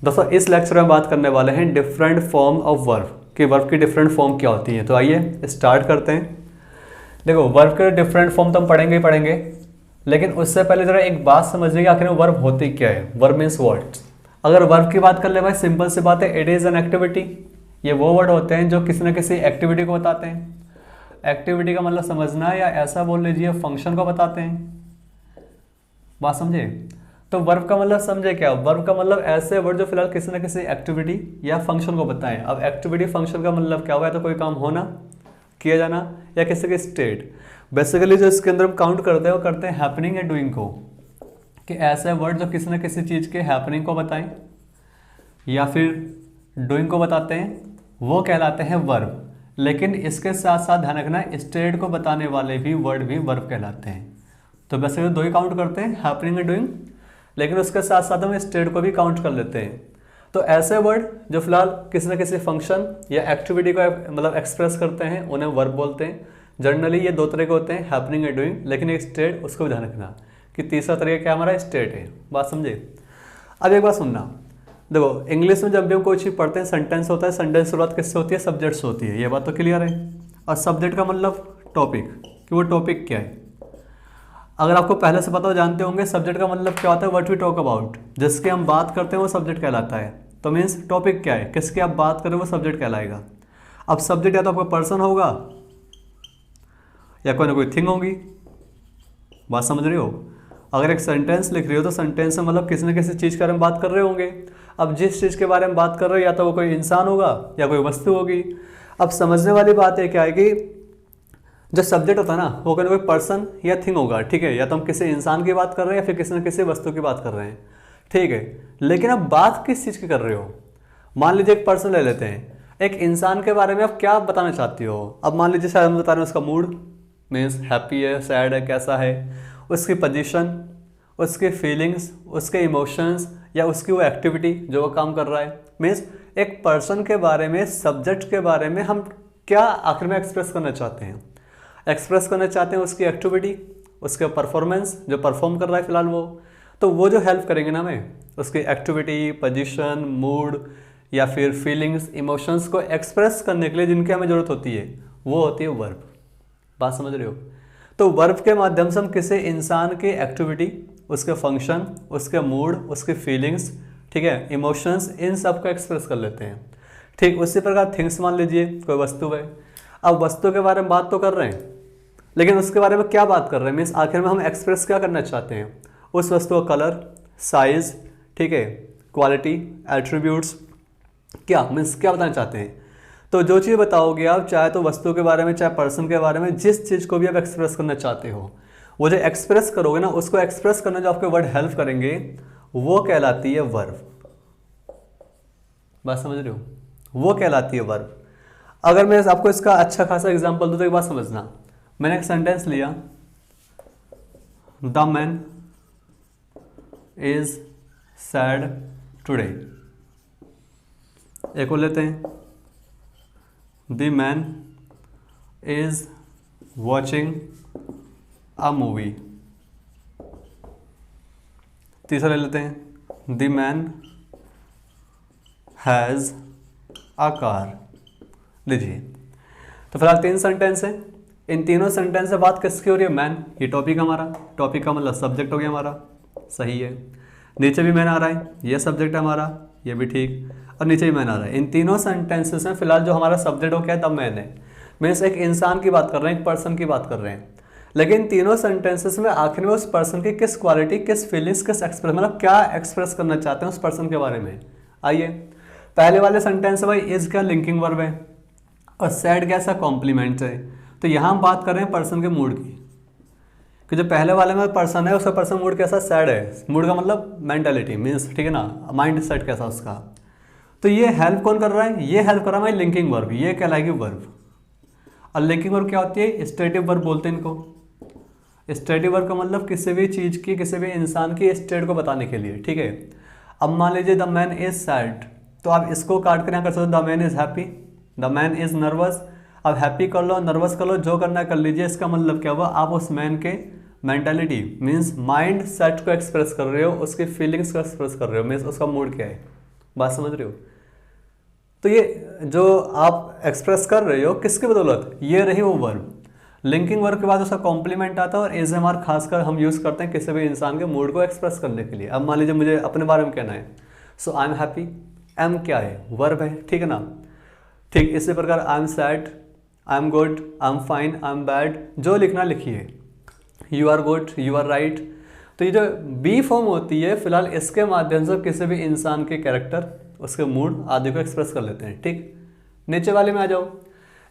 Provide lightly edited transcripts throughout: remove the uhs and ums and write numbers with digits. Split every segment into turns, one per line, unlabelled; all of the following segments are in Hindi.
दोस्तों इस लेक्चर में बात करने वाले हैं डिफरेंट फॉर्म ऑफ वर्ब कि वर्ब की डिफरेंट फॉर्म क्या होती है। तो आइए स्टार्ट करते हैं। देखो वर्ब के डिफरेंट फॉर्म तो हम पढ़ेंगे ही पढ़ेंगे, लेकिन उससे पहले जरा एक बात समझिए कि आखिर में वर्ब होती क्या है। Verb means what. अगर वर्ब की बात कर ले भाई, सिंपल सी बात है, इट इज़ एन एक्टिविटी। ये वो वर्ड होते हैं जो किसी न किसी एक्टिविटी को बताते हैं। एक्टिविटी का मतलब समझना है, या ऐसा बोल लीजिए फंक्शन को बताते हैं। बात समझे? तो वर्ब का मतलब समझे क्या? वर्ब का मतलब ऐसे वर्ड जो फिलहाल किसी न किसी एक्टिविटी या फंक्शन को बताएं। अब एक्टिविटी फंक्शन का मतलब क्या हुआ है? तो कोई काम होना, किया जाना, या किसी के स्टेट। बेसिकली जो इसके अंदर हम काउंट करते हैं वो करते हैं हैपनिंग या डूइंग को, कि ऐसे वर्ड जो किसी न किसी चीज़ के हैपनिंग को बताएं या फिर डूइंग को बताते हैं, वो कहलाते हैं वर्ब। लेकिन इसके साथ साथ ध्यान रखना, स्टेट को बताने वाले भी वर्ड भी वर्ब कहलाते हैं। तो बेसिकली दो ही काउंट करते हैं, हैपनिंग एंड डूइंग, लेकिन उसके साथ साथ हम स्टेट को भी काउंट कर लेते हैं। तो ऐसे वर्ड जो फिलहाल किसी न किसी फंक्शन या एक्टिविटी को मतलब एक्सप्रेस करते हैं उन्हें वर्ब बोलते हैं। जनरली ये दो तरह के होते हैं, हैपनिंग एंड डूइंग, लेकिन एक स्टेट, उसको भी ध्यान रखना कि तीसरा तरीका क्या हमारा स्टेट है। बात समझे? अब एक बात सुनना, देखो इंग्लिश में जब भी हम कोई चीज़ पढ़ते हैं, सेंटेंस होता है, सेंटेंस शुरुआत किससे होती है? सब्जेक्ट से होती है। ये बात तो क्लियर है। और सब्जेक्ट का मतलब टॉपिक, कि वो टॉपिक क्या है। अगर आपको पहले से पता हो, जानते होंगे सब्जेक्ट का मतलब क्या होता है? व्हाट वी टॉक अबाउट, जिसके हम बात करते हैं वो सब्जेक्ट कहलाता है। तो मीन्स टॉपिक क्या है, किसके आप बात करें वो सब्जेक्ट कहलाएगा। अब सब्जेक्ट या तो आपका पर्सन होगा या कोई ना कोई थिंग होगी। बात समझ रहे हो? अगर एक सेंटेंस लिख रही हो तो सेंटेंस में मतलब किसी न किसी चीज़ के बारे में बात कर रहे होंगे। अब जिस चीज़ के बारे में बात कर रहे हो या तो वो कोई इंसान होगा या कोई वस्तु होगी। अब समझने वाली बात है क्या है कि जो सब्जेक्ट होता है ना, वो कोई पर्सन या थिंग होगा, ठीक है। या तो हम किसी इंसान की बात कर रहे हैं या फिर किसी न किसी वस्तु की बात कर रहे हैं, ठीक है। लेकिन अब बात किस चीज़ की कर रहे हो? मान लीजिए एक पर्सन ले लेते हैं, एक इंसान के बारे में आप क्या बताना चाहती हो? अब मान लीजिए शायद हम बता रहे हैं उसका मूड, मीन्स हैप्पी है, सैड है, कैसा है, उसकी पोजीशन, उसके फीलिंग्स, उसके इमोशंस, या उसकी वो एक्टिविटी जो वो काम कर रहा है। मीन्स एक पर्सन के बारे में, सब्जेक्ट के बारे में हम क्या आखिर में एक्सप्रेस करना चाहते हैं? एक्सप्रेस करना चाहते हैं उसकी एक्टिविटी, उसके परफॉर्मेंस, जो परफॉर्म कर रहा है फिलहाल वो जो हेल्प करेंगे ना हमें, उसकी एक्टिविटी, पोजीशन, मूड या फिर फीलिंग्स, इमोशंस को एक्सप्रेस करने के लिए जिनकी हमें ज़रूरत होती है, वो होती है वर्ब। बात समझ रहे हो? तो वर्ब के माध्यम से हम किसी इंसान की एक्टिविटी, उसके फंक्शन, उसके मूड, उसके फीलिंग्स, ठीक है, इमोशंस, इन सब को एक्सप्रेस कर लेते हैं। ठीक उसी प्रकार थिंग्स, मान लीजिए कोई वस्तु है। अब वस्तु के बारे में बात तो कर रहे हैं, लेकिन उसके बारे में क्या बात कर रहे हैं? मीन्स आखिर में हम एक्सप्रेस क्या करना चाहते हैं? उस वस्तु का कलर, साइज, ठीक है, क्वालिटी, एट्रीब्यूट्स, क्या मीन्स क्या बताना चाहते हैं? तो जो चीज़ बताओगे आप, चाहे तो वस्तु के बारे में, चाहे पर्सन के बारे में, जिस चीज़ को भी आप एक्सप्रेस करना चाहते हो, वो जो एक्सप्रेस करोगे ना, उसको एक्सप्रेस करने जो आपके वर्ड हेल्प करेंगे, वो कहलाती है वर्ब। बात समझ रहे हो? वो कहलाती है वर्ब। अगर मैं आपको इसका अच्छा खासा एग्जांपल दूं तो एक बात समझना। मैंने एक सेंटेंस लिया, the man is sad today. एक और लेते हैं, the man is watching a movie. तीसरा ले लेते हैं, the man has a car. लीजिए, तो फिलहाल 3 सेंटेंस हैं। इन तीनों सेंटेंस से बात किसकी हो रही है? मैन। ये टॉपिक हमारा, टॉपिक का मतलब सब्जेक्ट हो गया हमारा, सही है। नीचे भी मैन आ रहा है, ये सब्जेक्ट है हमारा, ये भी ठीक, और नीचे भी मैन आ रहा है। इन तीनों सेंटेंसेस में फिलहाल जो हमारा सब्जेक्ट हो क्या है? द मैन है। मीन्स एक इंसान की बात कर रहे हैं, एक पर्सन की बात कर रहे हैं। लेकिन तीनों सेंटेंसेस में आखिर में उस पर्सन की किस क्वालिटी, किस फीलिंग्स, किस एक्सप्रेस, मतलब क्या एक्सप्रेस करना चाहते हैं उस पर्सन के बारे में। आइए, पहले वाले सेंटेंस में भाई इज क्या लिंकिंग वर्ब है, और सैड कैसा कॉम्प्लीमेंट है। तो यहाँ हम बात कर रहे हैं पर्सन के मूड की, कि जो पहले वाले में पर्सन है, उसका पर्सन मूड कैसा? सैड है। मूड का मतलब मेंटालिटी, मीन्स, ठीक है ना, माइंड सेट कैसा उसका। तो ये हेल्प कौन कर रहा है? ये हेल्प कर रहा है लिंकिंग वर्ब, ये कहलाएगी वर्ब। और लिंकिंग वर्ब क्या होती है? स्टेटिव वर्ब बोलते हैं इनको। स्टेटिव वर्ब का मतलब किसी भी चीज़ की, किसी भी इंसान की स्टेट को बताने के लिए, ठीक है। अब मान लीजिए द मैन इज सैड, तो आप इसको काट कर यहाँ कर सकते हो, the man is happy, the man is nervous. अब हैप्पी कर लो, नर्वस कर लो, जो करना कर लीजिए। इसका मतलब क्या हुआ? आप उस मैन के मेंटालिटी मीन्स माइंड सेट को एक्सप्रेस कर रहे हो, उसकी फीलिंग्स को एक्सप्रेस कर रहे हो, मीन्स उसका मूड क्या है, बात समझ रहे हो? तो ये जो आप एक्सप्रेस कर रहे हो किसकी बदौलत, ये रही वो वर्ब। लिंकिंग वर्ब के बाद उसका कॉम्प्लीमेंट आता है और इज एम आर खासकर हम यूज़ करते हैं किसी भी इंसान के मूड को एक्सप्रेस करने के लिए। अब मान लीजिए मुझे अपने बारे में कहना है, सो आई एम हैप्पी, एम क्या है, वर्ब है, ठीक है ना। ठीक इसी प्रकार I am sad, I am good, I am fine, I am bad, जो लिखना लिखिए, you are good, you are right. तो ये जो बी फॉर्म होती है फिलहाल इसके माध्यम से किसी भी इंसान के कैरेक्टर, उसके मूड आदि को एक्सप्रेस कर लेते हैं। ठीक, नीचे वाले में आ जाओ।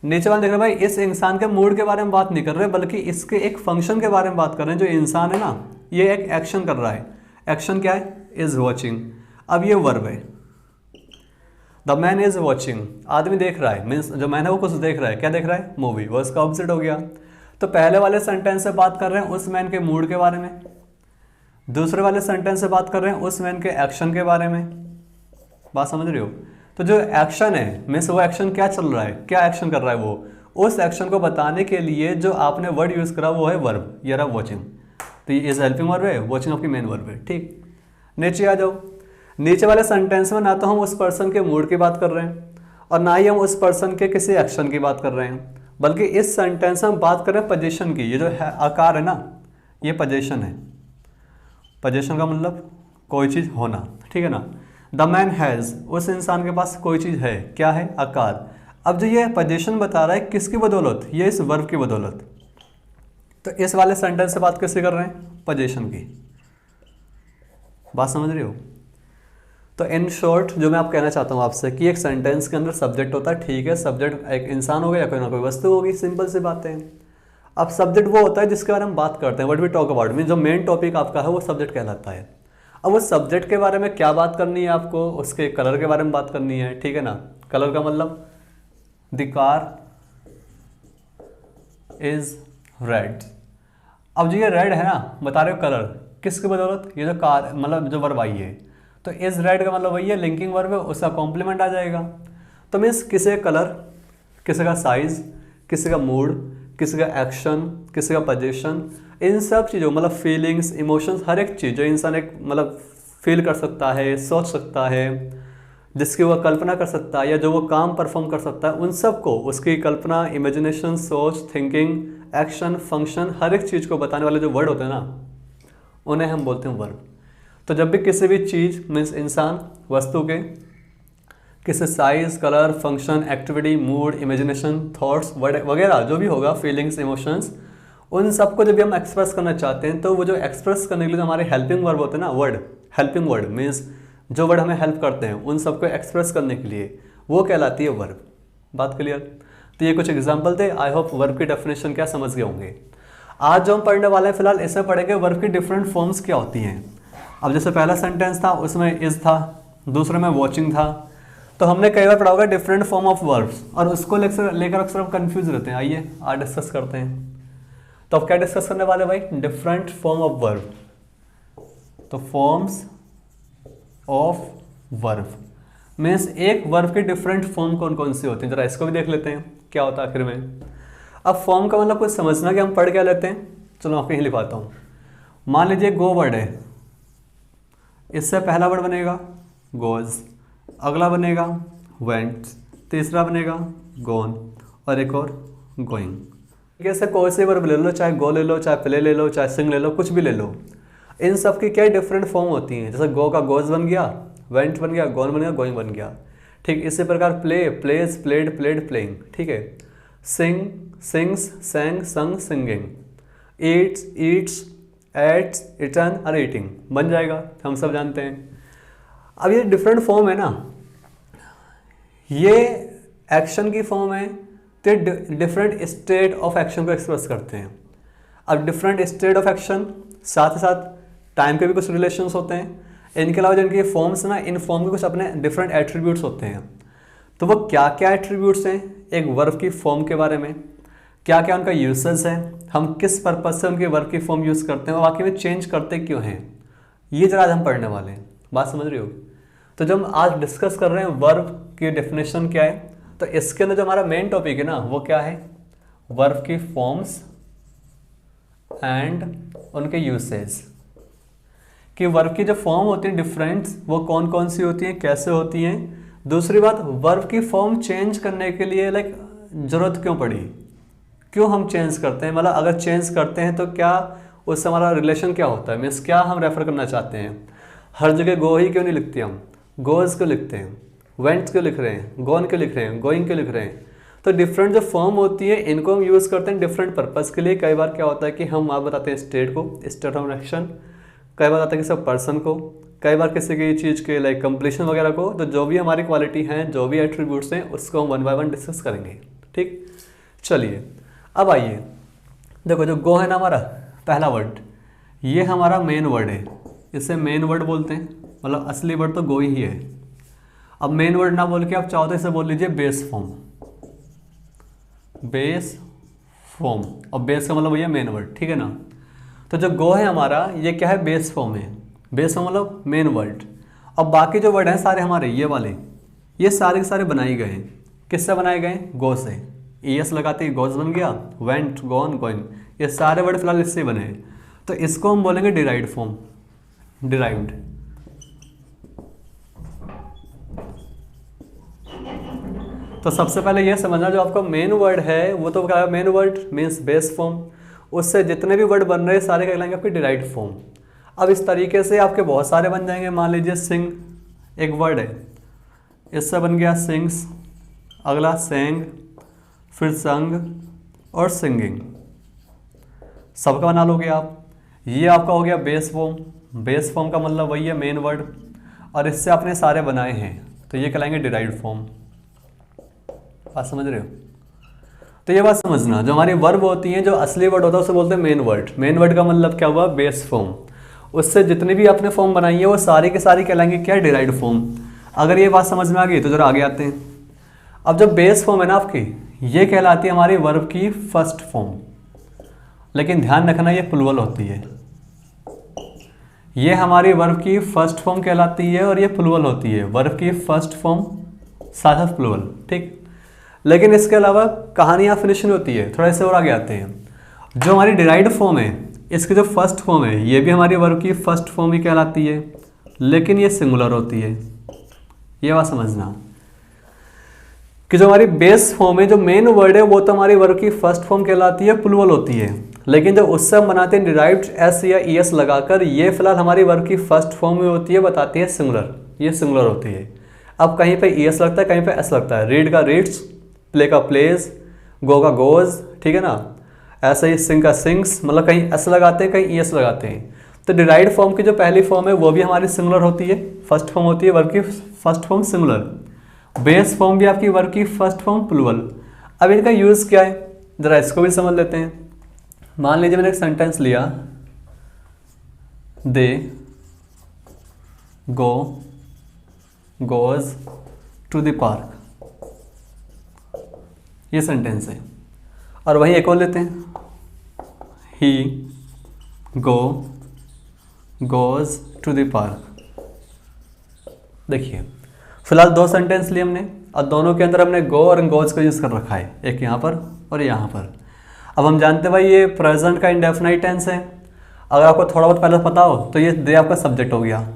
नीचे वाले देख रहे हैं भाई, इस इंसान के मूड के बारे में बात नहीं कर रहे बल्कि इसके एक फंक्शन के बारे में बात कर रहे हैं। जो इंसान है ना, ये एक एक्शन कर रहा है। एक्शन क्या है, इज वॉचिंग। अब ये वर्ब है, द मैन इज वॉचिंग, आदमी देख रहा है, मीन्स जो मैन है वो कुछ देख रहा है। क्या देख रहा है, मूवी, वो उसका ऑब्जेक्ट हो गया। तो पहले वाले सेंटेंस से बात कर रहे हैं उस मैन के मूड के बारे में, दूसरे वाले सेंटेंस से बात कर रहे हैं उस मैन के एक्शन के बारे में। बात समझ रहे हो? तो जो एक्शन है मीन्स वो एक्शन क्या चल रहा है, क्या एक्शन कर रहा है वो, उस एक्शन को बताने के लिए जो आपने वर्ड यूज करा वो है वर्ब। ये रहा वॉचिंग, तो ये इज हेल्पिंग वर्ब है, वॉचिंग आपकी मेन वर्ब है। ठीक, नीचे आ जाओ। नीचे वाले सेंटेंस में ना तो हम उस पर्सन के मूड की बात कर रहे हैं और ना ही हम उस पर्सन के किसी एक्शन की बात कर रहे हैं, बल्कि इस सेंटेंस में हम बात कर रहे हैं पोजीशन की। ये जो है आकार है ना, ये पोजीशन है। पोजीशन का मतलब कोई चीज़ होना, ठीक है ना। द मैन हैज़, उस इंसान के पास कोई चीज़ है, क्या है, आकार। अब जो ये पोजीशन बता रहा है किसकी बदौलत, ये इस वर्ब की बदौलत। तो इस वाले सेंटेंस से बात किससे कर रहे हैं, पोजीशन की। बात समझ रहे हो? तो इन शॉर्ट जो मैं आप कहना चाहता हूँ आपसे कि एक सेंटेंस के अंदर सब्जेक्ट होता है, ठीक है, सब्जेक्ट एक इंसान हो गया या कोई ना कोई वस्तु होगी, सिंपल सी बातें हैं। अब सब्जेक्ट वो होता है जिसके बारे में बात करते हैं, what we talk about, mean जो मेन टॉपिक आपका है वो सब्जेक्ट कहलाता है। अब उस सब्जेक्ट के बारे में क्या बात करनी है आपको, उसके कलर के बारे में बात करनी है, ठीक है ना। कलर का मतलब द कार इज रेड। अब जो ये रेड है ना, बता रहे हो कलर किसकी बदौलत, ये जो कार मतलब जो वर्ब आई है, तो इज रेड का मतलब वही है, लिंकिंग वर्ब है, उसका कॉम्प्लीमेंट आ जाएगा। तो मीन्स किसी का कलर, किसी का साइज, किसी का मूड, किसी का एक्शन, किसी का पोजीशन, इन सब चीज़ों मतलब फीलिंग्स, इमोशंस, हर एक चीज़ जो इंसान एक मतलब फील कर सकता है, सोच सकता है, जिसकी वह कल्पना कर सकता है या जो वो काम परफॉर्म कर सकता है, उन सब को उसकी कल्पना, इमेजिनेशन, सोच, थिंकिंग, एक्शन, फंक्शन, हर एक चीज़ को बताने वाले जो वर्ड होते हैं ना, उन्हें हम बोलते हैं वर्ब। तो जब भी किसी भी चीज़ मीन्स इंसान, वस्तु के किसी size, colour, function, activity, mood, imagination, thoughts वगैरह जो भी होगा, फीलिंग्स, इमोशंस, उन सबको जब भी हम एक्सप्रेस करना चाहते हैं तो वो जो एक्सप्रेस करने के लिए जो हमारे हेल्पिंग वर्ब होते हैं ना, वर्ड, हेल्पिंग वर्ड मीन्स जो वर्ड हमें हेल्प करते हैं उन सबको एक्सप्रेस करने के लिए वो कहलाती है वर्ब। बात क्लियर? तो ये कुछ एग्जाम्पल थे। आई होप वर्ब की डेफिनेशन क्या समझ गए होंगे। आज जो हम पढ़ने वाले हैं फिलहाल इसमें पढ़ेंगे वर्ब की डिफरेंट फॉर्म्स क्या होती हैं। अब जैसे पहला सेंटेंस था उसमें इज था, दूसरे में वॉचिंग था, तो हमने कई बार पढ़ा होगा डिफरेंट फॉर्म ऑफ वर्ब्स और उसको लेकर अक्सर हम कंफ्यूज रहते हैं। आइए आज डिस्कस करते हैं। तो अब क्या डिस्कस करने वाले भाई, डिफरेंट फॉर्म ऑफ वर्ब। तो फॉर्म्स ऑफ वर्ब मीन्स एक वर्ब की डिफरेंट फॉर्म कौन कौन सी होती हैं, जरा इसको भी देख लेते हैं क्या होता है आखिर में। अब फॉर्म का मतलब कुछ समझना कि हम पढ़ क्या लेते हैं, चलो आपको यहीं लिखवाता हूँ। मान लीजिए गो वर्ड है, इससे पहला वर्ड बनेगा गोज, अगला बनेगा वेंट, तीसरा बनेगा गोन और एक और गोइंग। जैसे कोई से वर्ब ले लो, चाहे गो ले लो, चाहे प्ले ले लो, चाहे सिंग ले लो, कुछ भी ले लो, इन सब की क्या डिफरेंट फॉर्म होती हैं। जैसे गो का गोज बन गया, वेंट बन गया, गोन बन गया, गोइंग बन गया। ठीक इसी प्रकार play, plays, played, played, playing. ठीक है, sing, sings, sang, sung, singing, eats, eats, ate, eaten और ईटिंग बन जाएगा, हम सब जानते हैं। अब ये डिफरेंट फॉर्म है ना, ये एक्शन की फॉर्म है, तो डिफरेंट स्टेट ऑफ एक्शन को एक्सप्रेस करते हैं। अब डिफरेंट स्टेट ऑफ एक्शन साथ ही साथ टाइम के भी कुछ रिलेशंस होते हैं। इनके अलावा जिनके फॉर्म्स ना, इन फॉर्म के कुछ अपने डिफरेंट एट्रीब्यूट्स होते हैं। तो वो क्या क्या एट्रीब्यूट्स हैं एक वर्ब की फॉर्म के बारे में, क्या क्या उनका यूसेज है, हम किस पर्पज से उनके वर्ब की फॉर्म यूज़ करते हैं और वाकई में चेंज करते क्यों हैं, ये जरा आज हम पढ़ने वाले हैं। बात समझ रहे हो? तो जब हम आज डिस्कस कर रहे हैं वर्ब की डेफिनेशन क्या है, तो इसके अंदर जो हमारा मेन टॉपिक है ना वो क्या है, वर्ब की फॉर्म्स एंड उनके यूसेज। कि वर्ब की जो फॉर्म होती है डिफरेंट, वो कौन कौन सी होती हैं, कैसे होती हैं। दूसरी बात, वर्ब की फॉर्म चेंज करने के लिए लाइक ज़रूरत क्यों पड़ी, क्यों हम चेंज करते हैं, मतलब अगर चेंज करते हैं तो क्या उससे हमारा रिलेशन क्या होता है, मीन्स क्या हम रेफर करना चाहते हैं। हर जगह गो ही क्यों नहीं लिखते, हम गोज क्यों लिखते हैं, वेंट्स क्यों लिख रहे हैं, गोन क्यों लिख रहे हैं, गोइंग क्यों लिख रहे हैं। तो डिफरेंट जो फॉर्म होती है इनको हम यूज़ करते हैं डिफरेंट पर्पज़ के लिए। कई बार क्या होता है कि हम वहाँ बताते हैं स्टेट को, स्टेट ऑफ एक्शन, कई बार आता है किसी पर्सन को, कई बार किसी की चीज़ के लाइक कंप्लीशन वगैरह को। तो जो भी हमारी क्वालिटी हैं, जो भी एट्रीब्यूट्स हैं, उसको हम 1 बाय 1 डिस्कस करेंगे। ठीक, चलिए अब आइए, देखो जो गो है ना हमारा पहला वर्ड, ये हमारा मेन वर्ड है, इसे मेन वर्ड बोलते हैं, मतलब असली वर्ड तो गो ही है। अब मेन वर्ड ना बोल के आप चाहो तो इसे बोल लीजिए बेस फॉर्म, बेस फॉर्म। और बेस का मतलब भैया मेन वर्ड, ठीक है ना। तो जो गो है हमारा ये क्या है, बेस फॉर्म है। बेस फॉर्म मतलब मेन वर्ड। अब बाकी जो वर्ड हैं सारे हमारे ये वाले, ये सारे के सारे बनाए गए हैं, किससे बनाए गए, गो से। ईएस लगाते ही गोज बन गया, वेंट, गॉन, गोइंग, ये सारे वर्ड फिलहाल इससे बने हैं। तो इसको हम बोलेंगे डिराइव्ड फॉर्म, डिराइव्ड। तो सबसे पहले ये समझना, जो आपका मेन वर्ड है वो तो क्या है, main word means base form, उससे जितने भी वर्ड बन रहे हैं सारे कहलाएंगे आपके डिराइव्ड फॉर्म। अब इस तरीके से आपके बहुत सारे बन जाएंगे। मान लीजिए सिंग एक वर्ड है, इससे बन गया सिंग्स, अगला सेंग, फिर संग और सिंगिंग, सबका बना लोगे आप। ये आपका हो गया बेस फॉर्म। बेस फॉर्म का मतलब वही है मेन वर्ड, और इससे आपने सारे बनाए हैं, तो ये कहलाएंगे डिराइव्ड फॉर्म। बात समझ रहे हो। तो ये बात समझना, जो हमारी वर्ब होती हैं, जो असली वर्ड होता है उसे बोलते हैं मेन वर्ड। मेन वर्ड का मतलब क्या हुआ, बेस फॉर्म। उससे जितनी भी आपने फॉर्म बनाई है वो सारी के सारी कहलाएंगे क्या, डिराइव्ड फॉर्म। अगर ये बात समझ में आ गई तो जरा आगे आते हैं। अब जो बेस फॉर्म है ना आपकी, ये कहलाती है हमारी वर्ब की फर्स्ट फॉर्म। लेकिन ध्यान रखना ये प्लूरल होती है, ये हमारी वर्ब की फर्स्ट फॉर्म कहलाती है और ये प्लूरल होती है, वर्ब की फर्स्ट फॉर्म साथ प्लूरल। ठीक, लेकिन इसके अलावा कहानियाँ फिनिश नहीं होती है, थोड़ा इससे और आगे आते हैं। जो हमारी डिराइव्ड फॉर्म है, इसकी जो फर्स्ट फॉर्म है ये भी हमारी वर्ब की फर्स्ट फॉर्म ही कहलाती है, लेकिन ये सिंगुलर होती है। ये बात समझना कि जो हमारी बेस फॉर्म है, जो मेन वर्ड है, वो तो हमारी वर्ब की फर्स्ट फॉर्म कहलाती है, प्लूरल होती है। लेकिन जब उससे हम बनाते हैं डिराइव्ड एस या ईएस लगाकर, ये फिलहाल हमारी वर्ब की फर्स्ट फॉर्म में होती है, बताती है सिंगुलर, ये सिंगुलर होती है। अब कहीं पे ईएस लगता है, कहीं पे एस लगता है। रीड का रीड्स, प्ले का प्लेज, गो का गोज, ठीक है ना। ऐसे ही सिंग का सिंग्स, मतलब कहीं एस लगाते हैं, कहीं ईएस लगाते हैं। तो डिराइव्ड फॉर्म की जो पहली फॉर्म है वो भी हमारी सिंगुलर होती है, फर्स्ट फॉर्म होती है, वर्ब की first form singular. Base form भी आपकी वर्ब की फर्स्ट फॉर्म प्लूरल। अब इनका यूज़ क्या है, ज़रा इसको भी समझ लेते हैं। मान लीजिए मैंने एक सेंटेंस लिया, they go goes to the park, ये सेंटेंस है। और वहीं एक और लेते हैं, he go goes to the park. देखिए फिलहाल दो सेंटेंस लिए हमने, और दोनों के अंदर हमने गो और गोज का यूज़ कर रखा है, एक यहाँ पर और यहाँ पर। अब हम जानते हैं भाई ये प्रेजेंट का इंडेफिनाइट टेंस है। अगर आपको थोड़ा बहुत पहले पता हो तो ये दे आपका सब्जेक्ट हो गया।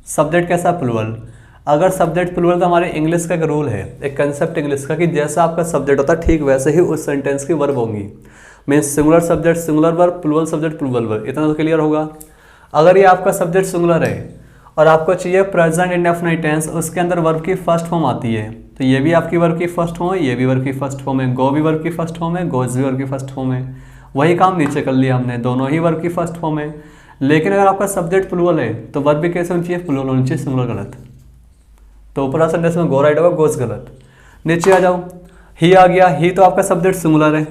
सब्जेक्ट कैसा, प्लूरल। अगर सब्जेक्ट प्लूरल तो हमारे इंग्लिश का एक रूल है, एक कंसेप्ट इंग्लिश का, कि जैसा आपका सब्जेक्ट होता है ठीक वैसे ही उस सेंटेंस की वर्ब होंगी। Means singular subject singular verb, plural subject plural verb. इतना तो क्लियर होगा। अगर ये आपका सब्जेक्ट सिंगुलर है और आपको चाहिए प्रेजेंट इंडेफिनाइट टेंस, उसके अंदर वर्ब की फर्स्ट फॉर्म आती है, तो ये भी आपकी वर्ब की फर्स्ट फॉर्म है, ये भी वर्ब की फर्स्ट फॉर्म है, गो भी वर्ब की फर्स्ट फॉर्म है, गोज भी वर्ब की फर्स्ट फॉर्म है। वही काम नीचे कर लिया हमने, दोनों ही वर्ब की फर्स्ट फॉर्म है। लेकिन अगर आपका सब्जेक्ट प्लूरल है तो वर्ब भी कैसे होनी चाहिए, प्लूरल होनी चाहिए, सिंगुलर गलत। तो ऊपर सेंटेंस में गो राइट होगा, गोज गलत। नीचे आ जाओ, ही आ गया, ही तो आपका सब्जेक्ट सिंगुलर है,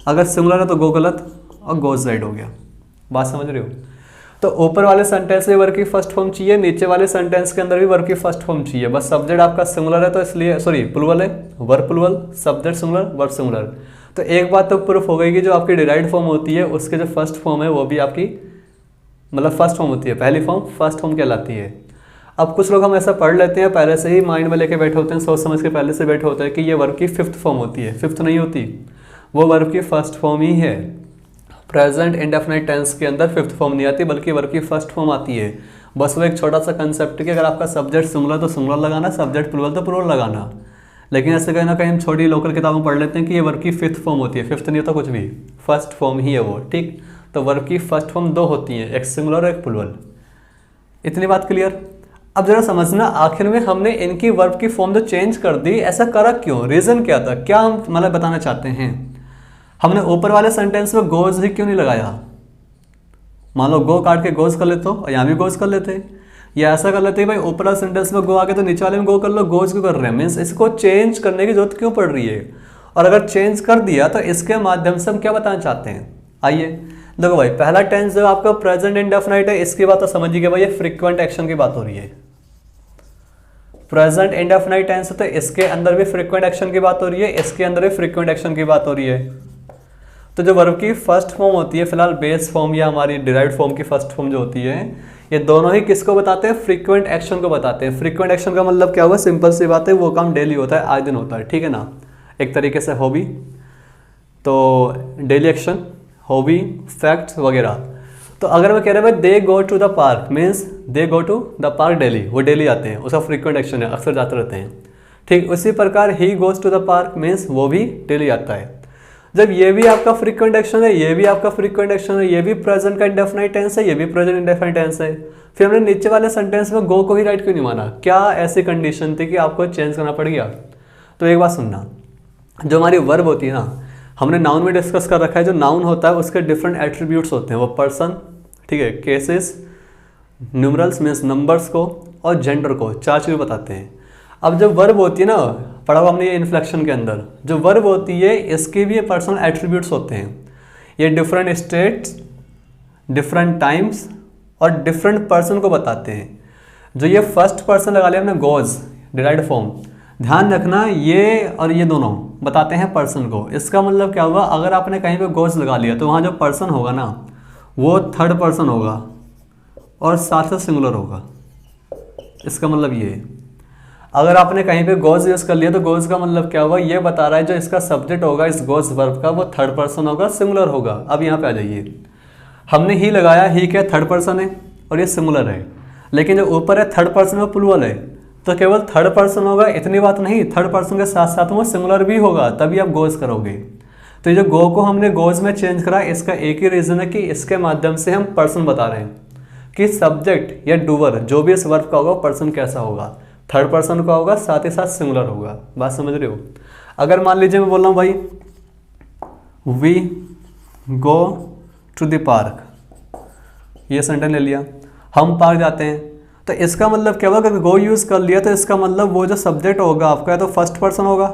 अगर सिंगुलर है तो गो गलत और गोज राइट हो गया। बात समझ रहे हो। तो ऊपर वाले सेंटेंस में वर्ब की फर्स्ट फॉर्म चाहिए, नीचे वाले सेंटेंस के अंदर भी वर्ब की फर्स्ट फॉर्म चाहिए। बस सब्जेक्ट आपका सिंगुलर है तो इसलिए, सॉरी प्लूरल है, verb plural, subject singular, verb singular. तो एक बात तो प्रूफ हो गई कि जो आपकी डिराइव्ड फॉर्म होती है उसके जो फर्स्ट फॉर्म है वो भी आपकी मतलब फर्स्ट फॉर्म होती है, पहली फॉर्म फर्स्ट फॉर्म कहलाती है। अब कुछ लोग हम ऐसा पढ़ लेते हैं, पहले से ही माइंड में लेके बैठे होते हैं, सोच समझ के पहले से बैठे होते हैं कि ये वर्ब की फिफ्थ फॉर्म होती है। फिफ्थ नहीं होती, वो वर्ब की फर्स्ट फॉर्म ही है। प्रेजेंट इंडेफिनिट टेंस के अंदर फिफ्थ फॉर्म नहीं आती बल्कि वर्ब की फर्स्ट फॉर्म आती है। बस वो एक छोटा सा कंसेप्ट है कि अगर आपका सब्जेक्ट सिंगुलर तो सिंगुलर लगाना, सब्जेक्ट प्लूरल तो प्लूरल लगाना। लेकिन ऐसे कहीं ना कहीं हम छोटी लोकल किताबों में पढ़ लेते हैं कि ये वर्ब की फिफ्थ फॉर्म होती है। फिफ्थ नहीं होता कुछ भी, फर्स्ट फॉर्म ही है वो, ठीक। तो वर्ब की फर्स्ट फॉर्म दो होती हैं, एक सिंगुलर और एक प्लूरल। इतनी बात क्लियर। अब जरा समझना, आखिर में हमने इनकी वर्ब की फॉर्म तो चेंज कर दी, ऐसा करा क्यों, रीजन क्या था, क्या हम मतलब बताना चाहते हैं। हमने ऊपर वाले सेंटेंस में गोज ही क्यों नहीं लगाया। मान लो गो काट के गोज कर लेते हो, यहाँ भी गोज कर लेते, या ऐसा कर लेते भाई ऊपर वाले सेंटेंस में गो आके तो नीचे वाले में गो कर लो, गोज क्यों कर रहे हैं, मीन्स इसको चेंज करने की जरूरत क्यों पड़ रही है। और अगर चेंज कर दिया तो इसके माध्यम से हम क्या बताना चाहते हैं। आइए देखो भाई, पहला टेंस जो आपका प्रेजेंट इंडेफिनिट है, इसकी बात तो समझिए भाई, ये फ्रीक्वेंट एक्शन की बात हो रही है। प्रेजेंट इंडेफिनिट टेंस तो इसके अंदर भी फ्रीक्वेंट एक्शन की बात हो रही है, इसके अंदर भी फ्रीक्वेंट एक्शन की बात हो रही है। तो जो वर्ब की फर्स्ट फॉर्म होती है, फिलहाल बेस फॉर्म या हमारी डिराइव्ड फॉर्म की फर्स्ट फॉर्म जो होती है, ये दोनों ही किसको बताते हैं, फ्रीक्वेंट एक्शन को बताते हैं। फ्रीक्वेंट एक्शन का मतलब क्या हुआ, सिंपल सी बात है, वो काम डेली होता है, आए दिन होता है, ठीक है ना। एक तरीके से हॉबी, तो डेली एक्शन, हॉबी, फैक्ट्स वगैरह। तो अगर मैं कह रहा भाई they go to the park, means they go to the park daily, वो डेली आते हैं, उसका फ्रीक्वेंट एक्शन है, अक्सर जाते रहते हैं, ठीक। उसी प्रकार he goes to the park means वो भी डेली आता है। जब ये भी आपका फ्रीक्वेंट एक्शन है, ये भी आपका फ्रीक्वेंट एक्शन है, ये भी प्रेजेंट का इंडेफिनिट टेंस है, ये भी प्रेजेंट इंडेफिनिट टेंस है, फिर हमने नीचे वाले सेंटेंस में गो को ही राइट क्यों नहीं माना, क्या ऐसी कंडीशन थी कि आपको चेंज करना पड़ गया। तो एक बात सुनना, जो हमारी वर्ब होती है ना, हमने नाउन में डिस्कस कर रखा है, जो नाउन होता है उसके डिफरेंट एट्रीब्यूट्स होते हैं, वो पर्सन, ठीक है, केसेस, न्यूमरल्स मीन्स नंबर्स को, और जेंडर को, चार चीज़ें बताते हैं। अब जब वर्ब होती है ना, पढ़ा हुआ हमने ये इन्फ्लेक्शन के अंदर, जो वर्ब होती है इसके भी पर्सनल एट्रीब्यूट्स होते हैं। ये डिफरेंट स्टेट्स, डिफरेंट टाइम्स और डिफरेंट पर्सन को बताते हैं। जो ये फर्स्ट पर्सन लगा लिया हमने गोज, डिराइव्ड फॉर्म, ध्यान रखना ये और ये दोनों बताते हैं पर्सन को। इसका मतलब क्या हुआ, अगर आपने कहीं पे गोज लगा लिया तो वहाँ जो पर्सन होगा ना वो थर्ड पर्सन होगा और साथ साथ सिंगुलर होगा। इसका मतलब ये है, अगर आपने कहीं पे गोज यूज कर लिया तो गोज का मतलब क्या हुआ, ये बता रहा है जो इसका सब्जेक्ट होगा इस गोज वर्ब का, वो थर्ड पर्सन होगा, सिंगुलर होगा। अब यहाँ पे आ जाइए, हमने ही लगाया, ही क्या थर्ड पर्सन है और ये सिंगुलर है, लेकिन जो ऊपर है थर्ड पर्सन में प्लूरल है, तो केवल थर्ड पर्सन होगा, इतनी बात नहीं, थर्ड पर्सन के साथ साथ वो सिंगुलर भी होगा, तभी आप गोज करोगे। तो ये जो गो को हमने गोज में चेंज करा, इसका एक ही रीजन है कि इसके माध्यम से हम पर्सन बता रहे हैं कि सब्जेक्ट या डूवर जो भी इस वर्ब का होगा पर्सन कैसा होगा, थर्ड पर्सन का होगा, साथ ही साथ सिंगुलर होगा। बात समझ रहे हो। अगर मान लीजिए मैं बोल रहा हूँ भाई we go to the park, ये सेंटेंस ले लिया, हम पार्क जाते हैं, तो इसका मतलब क्या होगा, अगर गो यूज़ कर लिया तो इसका मतलब वो जो सब्जेक्ट होगा आपका या तो फर्स्ट पर्सन होगा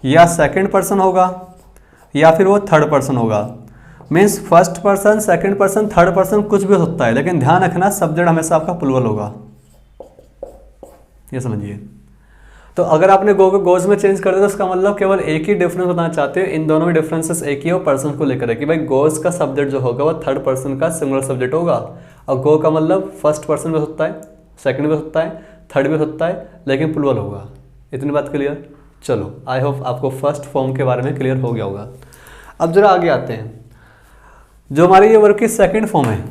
या सेकंड पर्सन होगा या फिर वो थर्ड पर्सन होगा। Means first person, second person, third person कुछ भी हो सकता है, लेकिन ध्यान रखना सब्जेक्ट हमेशा आपका प्लूरल होगा, ये समझिए। तो अगर आपने गो को गोज में चेंज कर दिया तो उसका मतलब केवल एक ही डिफरेंस बताना चाहते हो, इन दोनों में डिफरेंसेस एक ही है, वो पर्सन को लेकर है कि भाई गोज का सब्जेक्ट जो होगा वो थर्ड पर्सन का सिंगुलर सब्जेक्ट होगा, और गो का मतलब फर्स्ट पर्सन भी हो सकता है, सेकंड भी हो सकता है, थर्ड भी हो सकता है, लेकिन प्लूरल होगा। इतनी बात क्लियर। चलो आई होप आपको फर्स्ट फॉर्म के बारे में क्लियर हो गया होगा। अब जरा आगे आते हैं, जो हमारी ये वर्ब की सेकंड फॉर्म है,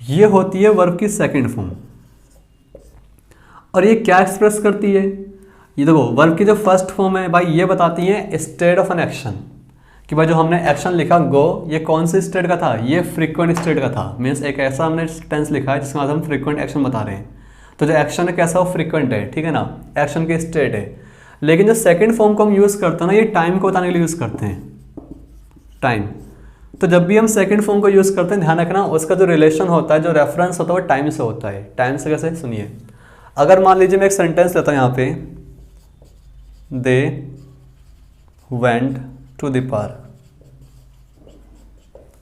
ये होती है वर्ब की सेकंड फॉर्म, और ये क्या एक्सप्रेस करती है, ये देखो वर्ब की जो फर्स्ट फॉर्म है भाई ये बताती है स्टेट ऑफ एन एक्शन, कि भाई जो हमने एक्शन लिखा गो, ये कौन से स्टेट का था, ये फ्रीक्वेंट स्टेट का था। मीन्स एक ऐसा हमने टेंस लिखा है जिसमें हम फ्रीक्वेंट एक्शन बता रहे हैं, तो जो एक्शन है कैसा हो, फ्रीक्वेंट है, ठीक है ना, एक्शन की स्टेट है। लेकिन जो सेकंड फॉर्म को हम यूज़ करते हैं ना, ये टाइम को बताने के लिए यूज़ करते हैं, टाइम। तो जब भी हम सेकंड फॉर्म को यूज़ करते हैं ध्यान रखना उसका जो रिलेशन होता है, जो रेफरेंस होता है वो टाइम से होता है। टाइम से कैसे, सुनिए, अगर मान लीजिए मैं एक सेंटेंस लेता हूँ यहाँ पे, they went to the park,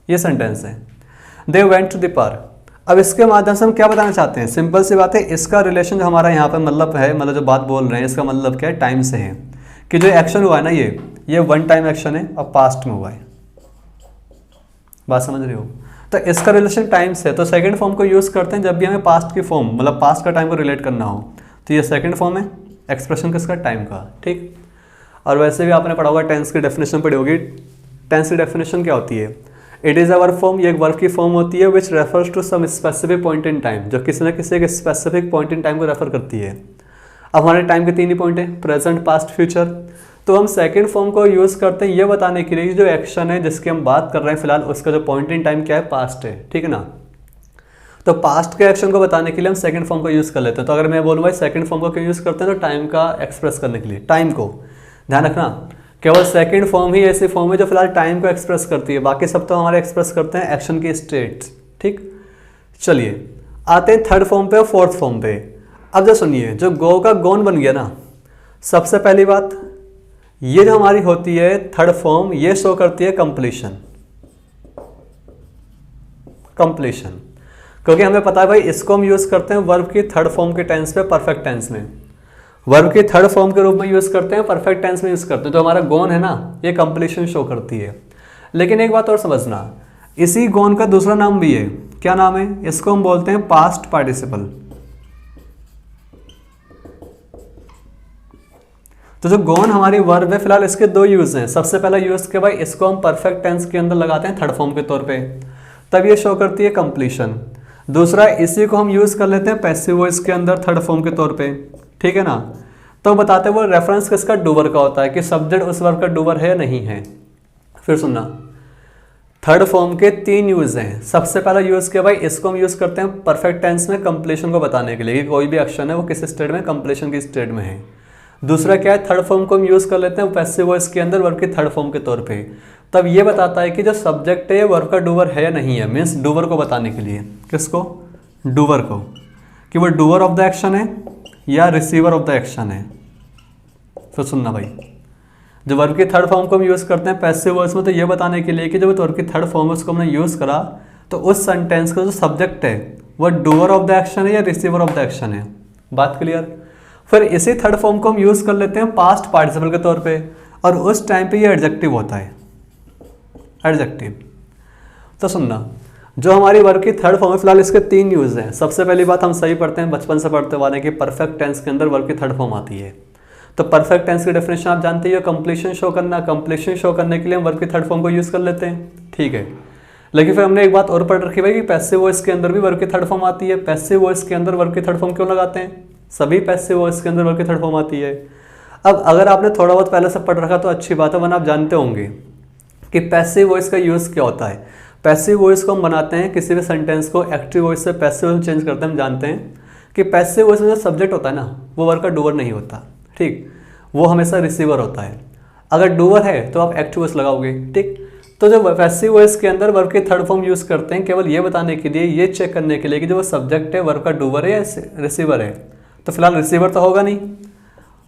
ये सेंटेंस है, they went to the park. अब इसके माध्यम से हम क्या बताना चाहते हैं, सिंपल सी बात है, इसका रिलेशन जो हमारा यहाँ पे मतलब है, मतलब जो बात बोल रहे हैं इसका मतलब क्या है, टाइम से है, कि जो एक्शन हुआ है ना ये वन टाइम एक्शन है और पास्ट में हुआ है। बात समझ रहे हो। तो इसका रिलेशन टाइम से है, तो सेकंड फॉर्म को यूज़ करते हैं जब भी हमें पास्ट की फॉर्म, मतलब पास्ट का टाइम को रिलेट करना हो, तो ये सेकंड फॉर्म है एक्सप्रेशन किसका, टाइम का, ठीक। और वैसे भी आपने पढ़ा होगा, टेंस की डेफिनेशन पढ़ी होगी। टेंस की डेफिनेशन क्या होती है, it is a verb form, ये एक वर्ब की फॉर्म होती है which refers to some specific point in time, जो किसी न किसी एक स्पेसिफिक पॉइंट इन टाइम को रेफर करती है। अब हमारे टाइम के 3 ही पॉइंट हैं, प्रेजेंट, पास्ट, फ्यूचर। तो हम सेकंड फॉर्म को यूज़ करते हैं ये बताने के लिए कि जो एक्शन है जिसकी हम बात कर रहे हैं फिलहाल, उसका जो पॉइंट इन टाइम क्या है, पास्ट है, ठीक है ना। तो पास्ट के एक्शन को बताने के लिए हम सेकंड फॉर्म को यूज़ कर लेते हैं। तो अगर मैं बोलूँ भाई सेकंड फॉर्म को क्यों यूज़ करते हैं, तो टाइम का एक्सप्रेस करने के लिए। टाइम को ध्यान रखना, केवल सेकंड फॉर्म ही ऐसी फॉर्म है जो फिलहाल टाइम को एक्सप्रेस करती है, बाकी सब तो हमारे एक्सप्रेस करते हैं एक्शन की स्टेट्स, ठीक। चलिए आते हैं थर्ड फॉर्म पे और फोर्थ फॉर्म पे। अब जो सुनिए, जो गो का गॉन बन गया ना, सबसे पहली बात ये जो हमारी होती है थर्ड फॉर्म, ये शो करती है कंप्लीशन। कंप्लीशन, क्योंकि हमें पता है भाई इसको हम यूज करते हैं वर्ब की थर्ड फॉर्म के टेंस पे, परफेक्ट टेंस में। वर्ब की थर्ड फॉर्म के रूप में यूज करते हैं, परफेक्ट टेंस में यूज करते हैं। तो हमारा गॉन है ना, ये कंप्लीशन शो करती है। लेकिन एक बात और समझना, इसी गॉन का दूसरा नाम भी है। क्या नाम है? इसको हम बोलते हैं पास्ट पार्टिसिपल। तो जो गॉन हमारी वर्ब है फिलहाल इसके दो यूज हैं। सबसे पहला यूज के भाई इसको हम परफेक्ट टेंस के अंदर लगाते हैं थर्ड फॉर्म के तौर पे, तब ये शो करती है कंप्लीशन। दूसरा, इसी को हम यूज कर लेते हैं पैसिव वॉइस के अंदर थर्ड फॉर्म के तौर पे, ठीक है ना। तो बताते हैं वो रेफरेंस किसका, डूवर का होता है, कि सब्जेक्ट उस वर्ब का डूवर है नहीं है। फिर सुनना, थर्ड फॉर्म के 3 यूज हैं। सबसे पहला यूज क्या भाई, इसको हम यूज करते हैं परफेक्ट टेंस में कंप्लीशन को बताने के लिए कि कोई भी एक्शन है वो किस स्टेट में, कंप्लीशन की स्टेट में है। दूसरा क्या है, थर्ड फॉर्म को हम यूज कर लेते हैं पैसिव वॉइस के अंदर वर्ब की थर्ड फॉर्म के तौर पे, तब ये बताता है कि जो सब्जेक्ट है वर्ब का डूवर है या नहीं है, मीन्स डूवर को बताने के लिए। किसको? डूवर को, कि वो डूवर ऑफ द एक्शन है या रिसीवर ऑफ द एक्शन है। तो सुनना भाई, जो वर्ब की थर्ड फॉर्म को हम यूज करते हैं पैसिव वॉइस में, तो ये बताने के लिए कि जब वर्ब की थर्ड फॉर्म है उसको हमने यूज करा तो उस सेंटेंस का जो सब्जेक्ट है वो डूवर ऑफ द एक्शन है या रिसीवर ऑफ द एक्शन है। बात क्लियर? फिर इसी थर्ड फॉर्म को हम यूज कर लेते हैं पास्ट पार्टिसिपल के तौर पे, और उस टाइम पे ये एडजेक्टिव होता है, एडजेक्टिव। तो सुनना, जो हमारी वर्ब की थर्ड फॉर्म है फिलहाल इसके 3 यूज हैं। सबसे पहली बात हम सही पढ़ते हैं, बचपन से पढ़ते वाले कि परफेक्ट टेंस के अंदर वर्ब की थर्ड फॉर्म आती है। तो परफेक्ट टेंस की डेफिनेशन आप जानते ही हो, कंप्लीशन शो करना। कंप्लीशन शो करने के लिए हम वर्ब की थर्ड फॉर्म को यूज कर लेते हैं, ठीक है। लेकिन फिर हमने एक बात और पढ़ रखी भाई कि पैसिव वॉइस के अंदर भी वर्ब की थर्ड फॉर्म आती है। पैसिव वॉइस के अंदर वर्ब की थर्ड फॉर्म क्यों लगाते हैं? सभी पैसिव वॉइस के अंदर वर्ब की थर्ड फॉर्म आती है। अब अगर आपने थोड़ा बहुत पहले से पढ़ रखा तो अच्छी बात है, वरना आप जानते होंगे कि पैसिव वॉइस का यूज़ क्या होता है। पैसिव वॉइस को हम बनाते हैं किसी भी सेंटेंस को एक्टिव वॉइस से पैसिव वॉइस चेंज करते हैं। हम जानते हैं कि पैसिव वॉइस में जो सब्जेक्ट होता है ना, वो वर्ब का डूवर नहीं होता, ठीक, वो हमेशा रिसीवर होता है। अगर डूवर है तो आप एक्टिव वॉइस लगाओगे, ठीक। तो जो पैसिव वॉइस के अंदर वर्ब की थर्ड फॉर्म यूज़ करते हैं केवल ये बताने के लिए, ये चेक करने के लिए कि जो वो सब्जेक्ट है वर्ब का डूवर है या रिसीवर है। तो फिलहाल रिसीवर तो होगा नहीं,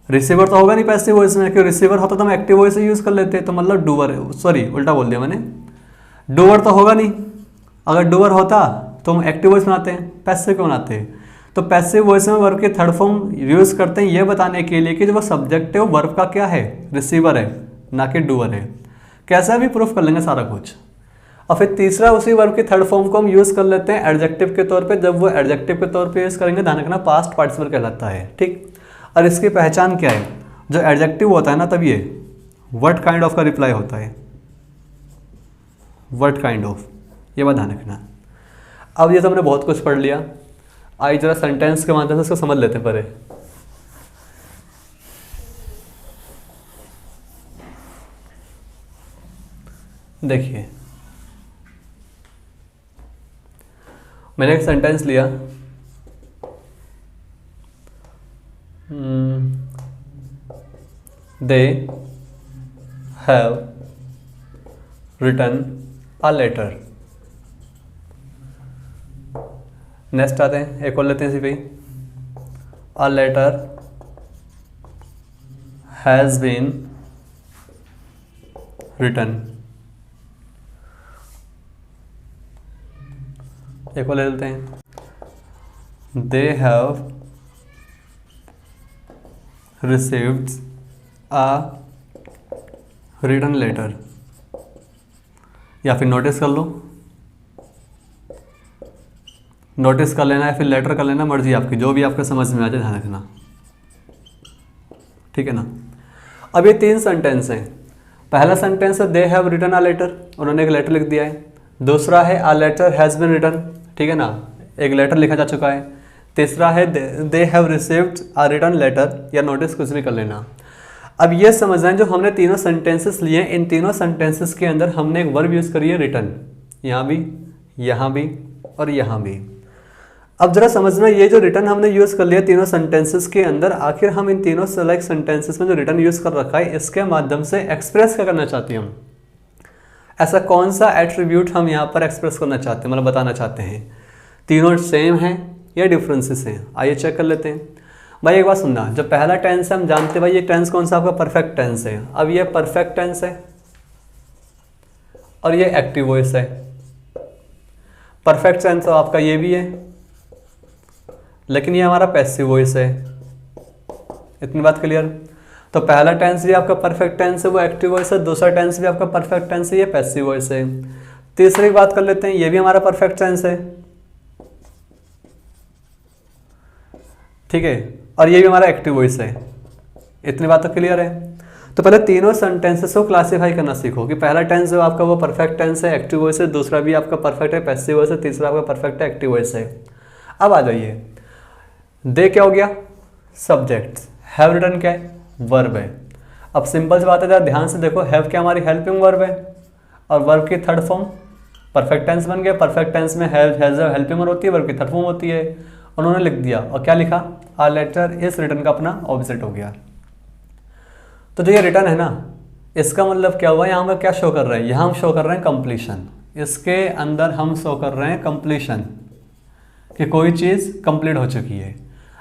रिसीवर तो होगा नहीं पैसिव वॉइस में, क्योंकि रिसीवर होता तो हम एक्टिव वॉइस से यूज़ कर लेते, तो मतलब डूवर है, सॉरी उल्टा बोल दिया मैंने, डूवर तो होगा नहीं। अगर डूवर होता तो हम एक्टिव वॉइस बनाते हैं, पैसिव क्यों बनाते हैं? तो पैसिव वॉइस में वर्ब की थर्ड फॉर्म यूज़ करते हैं ये बताने के लिए कि जो वो सब्जेक्ट है वो वर्ब का क्या है, रिसीवर है, ना कि डूवर है। कैसा भी प्रूफ कर लेंगे सारा कुछ। और फिर तीसरा, उसी वर्ब की थर्ड फॉर्म को हम यूज़ कर लेते हैं एडजेक्टिव के तौर पे। जब वो एडजेक्टिव के तौर पे यूज़ करेंगे, ध्यान रखना पास्ट पार्टिसिपल कहलाता है, ठीक। और इसकी पहचान क्या है? जो एडजेक्टिव होता है ना, तब ये व्हाट काइंड ऑफ का रिप्लाई होता है, व्हाट काइंड ऑफ, ये बात ध्यान रखना। अब ये तो हमने बहुत कुछ पढ़ लिया, आइए जरा सेंटेंस के माध्यम से इसको समझ लेते हैं पहले। देखिए, मैंने एक सेंटेंस लिया, they have written a letter. Next आते हैं, एक और लेते हैं इसी पे, a letter has been written. एक और ले लेते हैं, they have received a written letter. या फिर नोटिस कर लो, नोटिस कर लेना है, फिर लेटर कर लेना, मर्जी आपकी, जो भी आपके समझ में आ जाए, ध्यान रखना, ठीक है ना। अब ये 3 सेंटेंस हैं। पहला सेंटेंस है they have written a letter, उन्होंने एक लेटर लिख दिया है। दूसरा है a letter has been written, ठीक है ना, एक लेटर लिखा जा चुका है। तीसरा है they have received a written letter या नोटिस, कुछ भी कर लेना। अब ये समझना है जो हमने तीनों सेंटेंसेस लिए हैं, इन तीनों सेंटेंसेस के अंदर हमने एक वर्ब यूज़ करी है रिटन, यहाँ भी, यहाँ भी और यहाँ भी। अब जरा समझना ये जो रिटर्न हमने यूज़ कर लिया तीनों सेंटेंसेस के अंदर, आखिर हम इन तीनों सेलेक्ट सेंटेंसेस में जो रिटर्न यूज़ कर रखा है इसके माध्यम से एक्सप्रेस क्या करना चाहते हैं हम, ऐसा कौन सा एट्रीब्यूट हम यहाँ पर एक्सप्रेस करना चाहते हैं, मतलब बताना चाहते हैं। तीनों सेम हैं या डिफरेंसेस हैं, आइए चेक कर लेते हैं। भाई एक बात सुनना, जब पहला टेंस है हम जानते हैं भाई ये टेंस कौन सा आपका परफेक्ट टेंस है। अब ये परफेक्ट टेंस है और ये एक्टिव वॉइस है। परफेक्ट टेंस तो आपका ये भी है, लेकिन ये हमारा पैसिव वॉइस है। इतनी बात क्लियर। तो पहला टेंस भी आपका परफेक्ट टेंस है, वो एक्टिव वॉइस है। दूसरा टेंस भी आपका परफेक्ट टेंस है, ये पैसिव वॉइस है। तीसरी बात कर लेते हैं, ये भी हमारा परफेक्ट टेंस है, ठीक है, और ये भी हमारा एक्टिव वॉइस है। इतनी बात तो क्लियर है। तो पहले तीनों सेंटेंसेस को क्लासीफाई करना सीखो कि पहला टेंस जो आपका वो परफेक्ट टेंस है, एक्टिव वॉइस है, दूसरा भी आपका परफेक्ट है, पैसिव वॉइस है, तीसरा आपका परफेक्ट है, एक्टिव वॉइस है। अब आ जाइए, दे क्या हो गया, सब्जेक्ट, हैव रिटन क्या है, वर्ब है। अब सिंपल सी बात है, जरा ध्यान से देखो, हैव क्या हमारी हेल्पिंग वर्ब है और वर्ब की थर्ड फॉर्म परफेक्ट टेंस बन गया। परफेक्ट टेंस में हैज हेल्पिंग वर्ब होती है, वर्ब की थर्ड फॉर्म होती है। उन्होंने लिख दिया और क्या लिखा, आ लेटर इस रिटन का अपना ऑपोजिट हो गया। तो जो ये रिटर्न है ना, इसका मतलब क्या हुआ, यहाँ पर क्या शो कर रहे हैं, यहाँ हम शो कर रहे हैं कंप्लीशन। इसके अंदर हम शो कर रहे हैं कंप्लीशन, कि कोई चीज़ कंप्लीट हो चुकी है।